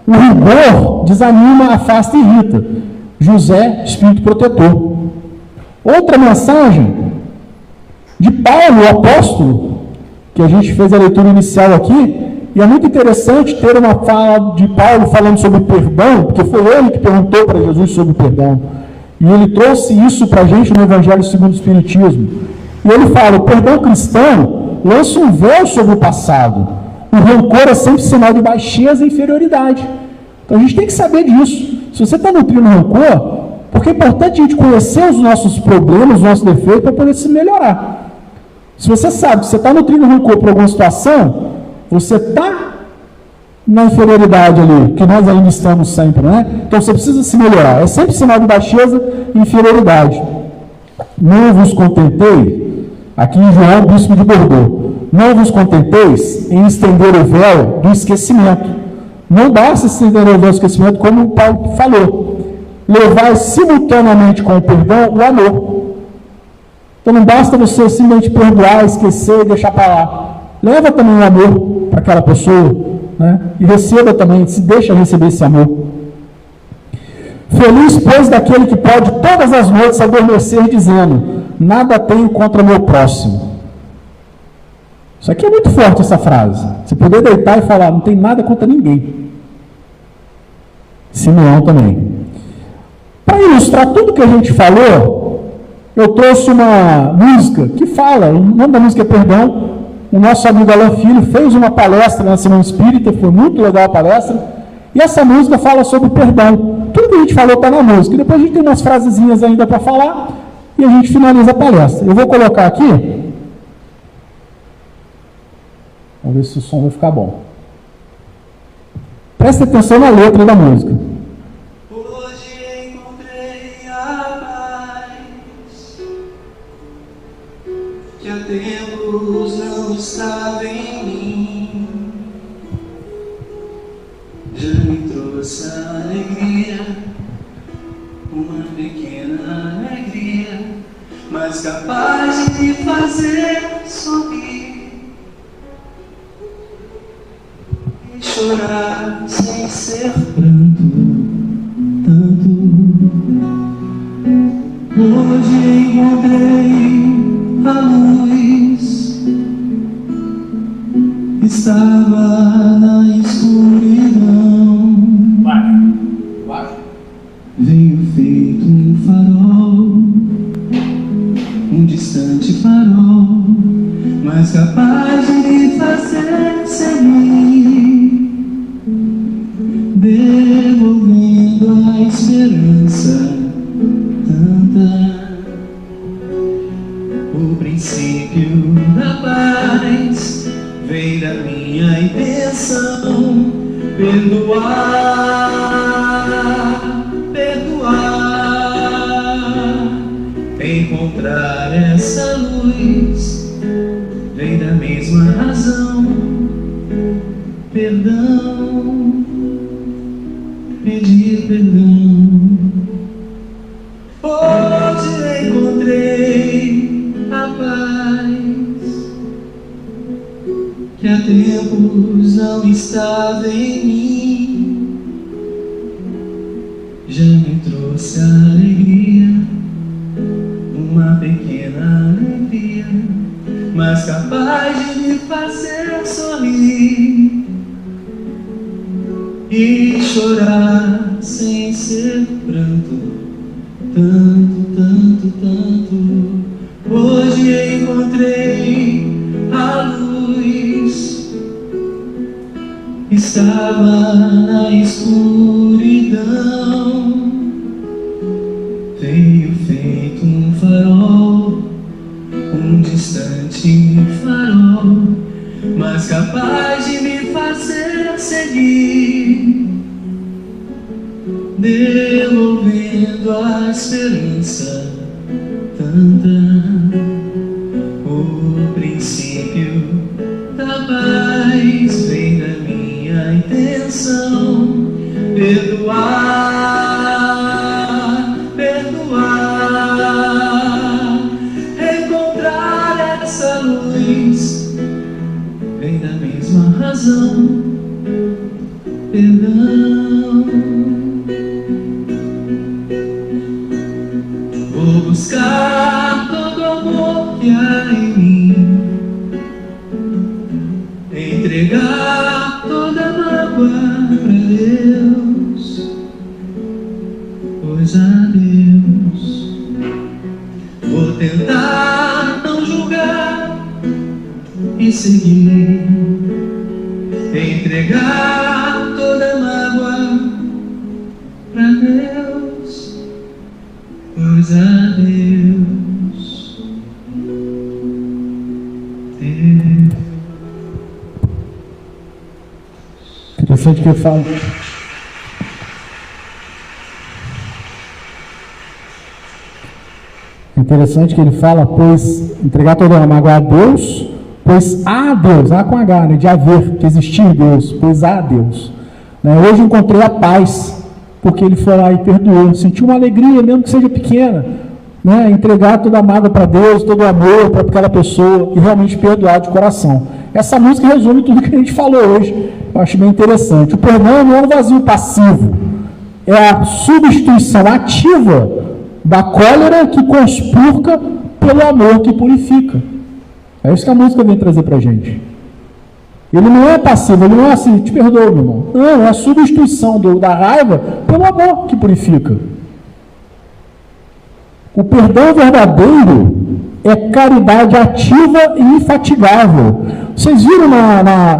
O rigor desanima, afasta e irrita. José, espírito protetor. Outra mensagem de Paulo, o apóstolo, que a gente fez a leitura inicial aqui. E é muito interessante ter uma fala de Paulo falando sobre perdão, porque foi ele que perguntou para Jesus sobre perdão. E ele trouxe isso para a gente no Evangelho segundo o Espiritismo. E ele fala, o perdão cristão lança um véu sobre o passado. O rancor é sempre sinal de baixeza e inferioridade. Então a gente tem que saber disso. Se você está nutrindo rancor, porque é importante a gente conhecer os nossos problemas, os nossos defeitos, para poder se melhorar. Se você sabe que você está nutrindo rancor por alguma situação, você está na inferioridade ali, que nós ainda estamos sempre, né? Então você precisa se melhorar. É sempre sinal de baixeza e inferioridade. Não vos contentei, aqui em João, bispo de Bordeaux, não vos contenteis em estender o véu do esquecimento. Não basta estender o véu do esquecimento, como o Paulo falou. Levar simultaneamente com o perdão o amor. Então não basta você simplesmente perdoar, esquecer e deixar para lá. Leva também o amor para aquela pessoa, né? E receba também, se deixa receber esse amor. Feliz, pois, daquele que pode todas as noites adormecer dizendo, nada tenho contra o meu próximo. Isso aqui é muito forte, essa frase. Você poder deitar e falar, não tem nada contra ninguém. Simeão também. Para ilustrar tudo que a gente falou, eu trouxe uma música que fala, o nome da música é Perdão. O nosso amigo Alain Filho fez uma palestra na Semana Espírita, foi muito legal a palestra, e essa música fala sobre perdão. Tudo que a gente falou está na música. Depois a gente tem umas frasezinhas ainda para falar, e a gente finaliza a palestra. Eu vou colocar aqui, vamos ver se o som vai ficar bom. Preste atenção na letra da música. Hoje encontrei a paz que há tempos não estava em mim, já me trouxe alegria, uma pequena alegria, mas capaz de me fazer sorrir e chorar sem ser pranto, tanto. Hoje encontrei a luz, estava na escuridão. Veio feito um farol, um distante farol, mas capaz de me fazer seguir, devolvendo a esperança tanta. O princípio da paz vem da minha intenção, encontrar essa luz vem da mesma razão, perdão, pedir perdão. Hoje encontrei a paz que há tempos não estava em mim, já me trouxe alegria, uma pequena alegria, mas capaz de me fazer sorrir e chorar sem ser pranto. Tanto, tanto, tanto. Hoje encontrei a luz, estava na escuridão, veio feito um farol, um distante farol, mas capaz de me fazer seguir, devolvendo a esperança tanta. O princípio da paz vem da minha intenção, perdoar, encontrar essa luz vem da mesma razão, perdão. Vou buscar todo o amor que há em mim, entregar toda a mágoa pra Deus, pois a Deus vou tentar não julgar e seguir, entregar toda a mágoa pra Deus, pois a Deus. Interessante que ele fala. Interessante que ele fala, pois entregar toda a mágoa a Deus, pois há Deus, há com H, né, de haver, de existir Deus, pois há Deus. Né, hoje encontrei a paz, porque ele foi lá e perdoou, sentiu uma alegria, mesmo que seja pequena, né, entregar toda a mágoa para Deus, todo o amor para aquela pessoa e realmente perdoar de coração. Essa música resume tudo que a gente falou hoje, eu acho bem interessante. O perdão não é um vazio passivo, é a substituição ativa da cólera que conspurca pelo amor que purifica. É isso que a música vem trazer para a gente. Ele não é passivo, ele não é assim, te perdoa, meu irmão. Não, é a substituição da raiva pelo amor que purifica. O perdão verdadeiro é caridade ativa e infatigável. Vocês viram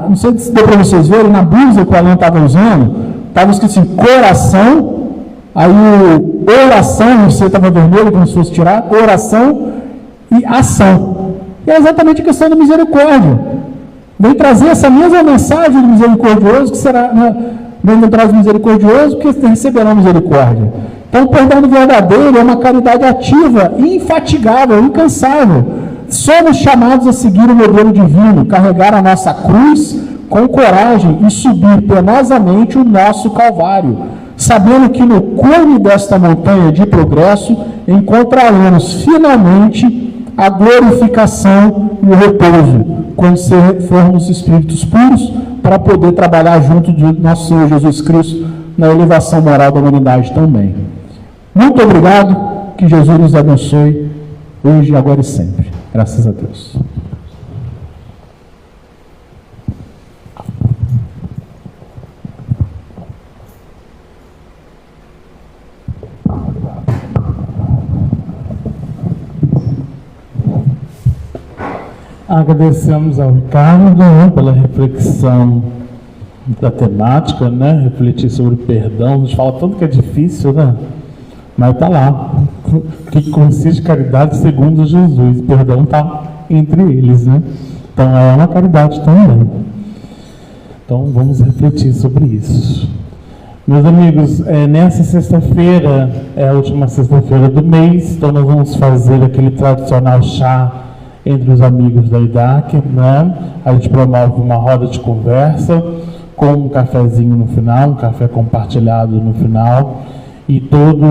não sei se deu para vocês verem, na blusa que o Alan estava usando, estava escrito assim, coração, aí o oração, você estava vermelho, como se fosse tirar, oração e ação. E é exatamente a questão da misericórdia. Vem trazer essa mesma mensagem do misericordioso, que será, né, bem-aventurados misericordiosos, porque receberão misericórdia. Então, o perdão verdadeiro é uma caridade ativa, infatigável, incansável. Somos chamados a seguir o modelo divino, carregar a nossa cruz com coragem e subir penosamente o nosso Calvário, sabendo que no cume desta montanha de progresso encontraremos finalmente a glorificação e o repouso, quando formos espíritos puros, para poder trabalhar junto de nosso Senhor Jesus Cristo na elevação moral da humanidade também. Muito obrigado. Que Jesus nos abençoe hoje, agora e sempre. Graças a Deus. Agradecemos ao Ricardo, né, pela reflexão da temática, né? Refletir sobre perdão. A gente fala tanto que é difícil, né? Mas está lá. Que consiste caridade segundo Jesus. Perdão está entre eles, né? Então é uma caridade também. Então vamos refletir sobre isso. Meus amigos, nessa sexta-feira, é a última sexta-feira do mês, então nós vamos fazer aquele tradicional chá entre os amigos da IDAC, né? A gente promove uma roda de conversa com um cafezinho no final, um café compartilhado no final, e todo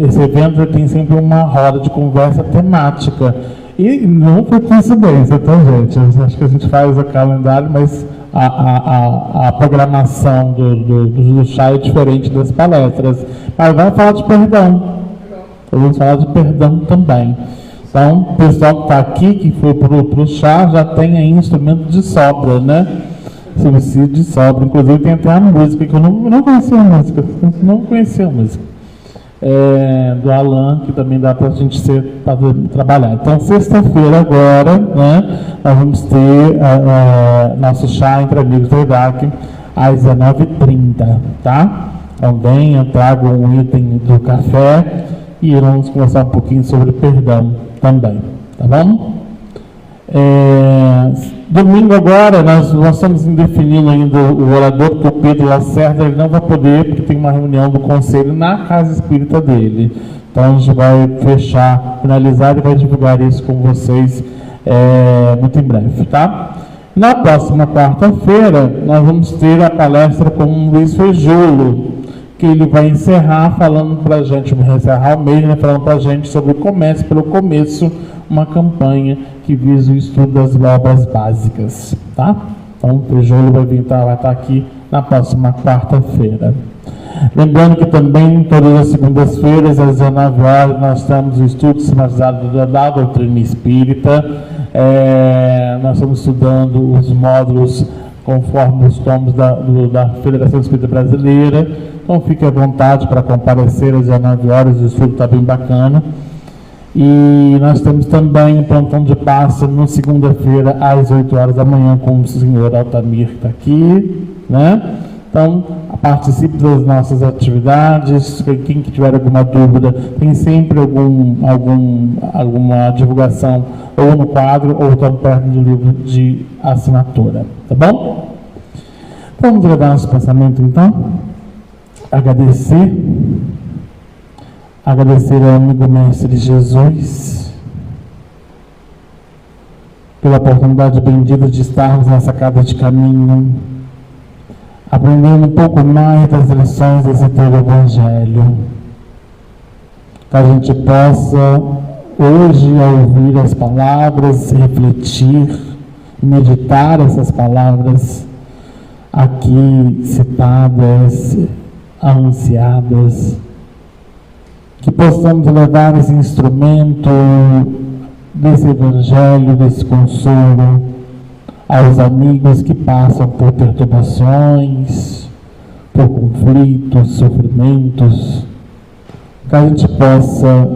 esse evento tem sempre uma roda de conversa temática, e não por coincidência, tá, gente? Eu acho que a gente faz o calendário, mas a programação do chá é diferente das palestras, mas vai falar de perdão, vamos falar de perdão também. Então, o pessoal que está aqui, que foi para o chá, já tem aí instrumento de sobra, né? Subsídio de sobra. Inclusive, tem até a música, que eu não conhecia a música. Não conhecia a música. Do Alan, que também dá para a gente trabalhar. Então, sexta-feira agora, né? Nós vamos ter nosso chá entre amigos da IDAC às 19h30, tá? Então, eu trago um item do café e vamos conversar um pouquinho sobre perdão também, tá bom? Domingo agora, nós estamos definindo ainda o orador, porque o Pedro Lacerda ele não vai poder, porque tem uma reunião do conselho na casa espírita dele. Então a gente vai finalizar e vai divulgar isso com vocês muito em breve, tá? Na próxima quarta-feira, nós vamos ter a palestra com o Luiz Feijolo, que ele vai encerrar falando para a gente, encerrar o mês, né, falando para a gente sobre o comércio pelo começo, uma campanha que visa o estudo das obras básicas, tá? Então, o Feijolo vai estar aqui na próxima quarta-feira. Lembrando que também, todas as segundas-feiras, às 19 horas, nós temos o estudo sistematizado da doutrina espírita. Nós estamos estudando os módulos conforme os tomos da Federação Espírita Brasileira. Então fique à vontade para comparecer às 19 horas, o estudo está bem bacana. E nós temos também um plantão de passe na segunda-feira, às 8 horas da manhã, com o senhor Altamir que está aqui, né? Então, participe das nossas atividades. Quem tiver alguma dúvida, tem sempre alguma divulgação ou no quadro ou tão perto do livro de assinatura, tá bom? Vamos levar nosso pensamento então. Agradecer ao amigo Mestre Jesus pela oportunidade bendita de estarmos nessa casa de caminho, aprendendo um pouco mais das lições desse teu Evangelho, que a gente possa hoje, ao ouvir as palavras, refletir, meditar essas palavras aqui citadas, anunciadas, que possamos levar esse instrumento desse Evangelho, desse consolo, aos amigos que passam por perturbações, por conflitos, sofrimentos, que a gente possa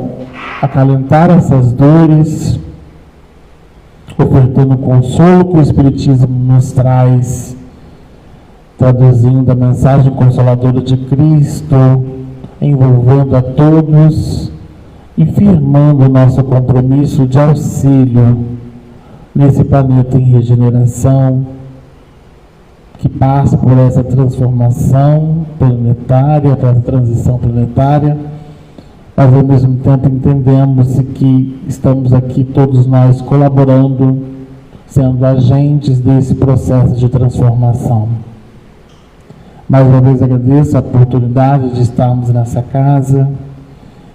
acalentar essas dores, ofertando o consolo que o Espiritismo nos traz, traduzindo a mensagem consoladora de Cristo, envolvendo a todos e firmando o nosso compromisso de auxílio nesse planeta em regeneração, que passa por essa transformação planetária, essa transição planetária, mas ao mesmo tempo entendemos que estamos aqui todos nós colaborando, sendo agentes desse processo de transformação. Mais uma vez agradeço a oportunidade de estarmos nessa casa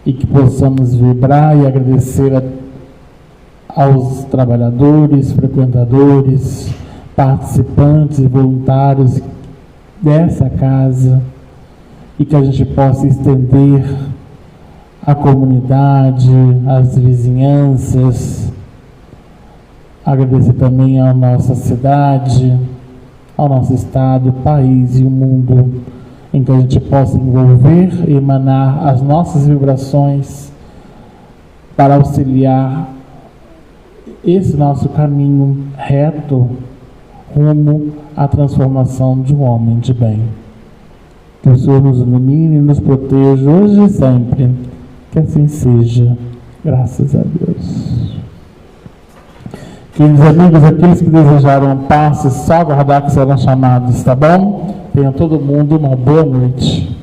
e que possamos vibrar e agradecer aos trabalhadores, frequentadores, participantes e voluntários dessa casa, e que a gente possa estender a comunidade, as vizinhanças, agradecer também à nossa cidade, ao nosso estado, o país e o mundo, em que a gente possa envolver e emanar as nossas vibrações para auxiliar esse nosso caminho reto rumo à transformação de um homem de bem. Que o Senhor nos ilumine e nos proteja hoje e sempre. Que assim seja. Graças a Deus. Queridos amigos, aqueles que desejaram passe, só aguardar que serão chamados, tá bom? Tenha todo mundo uma boa noite.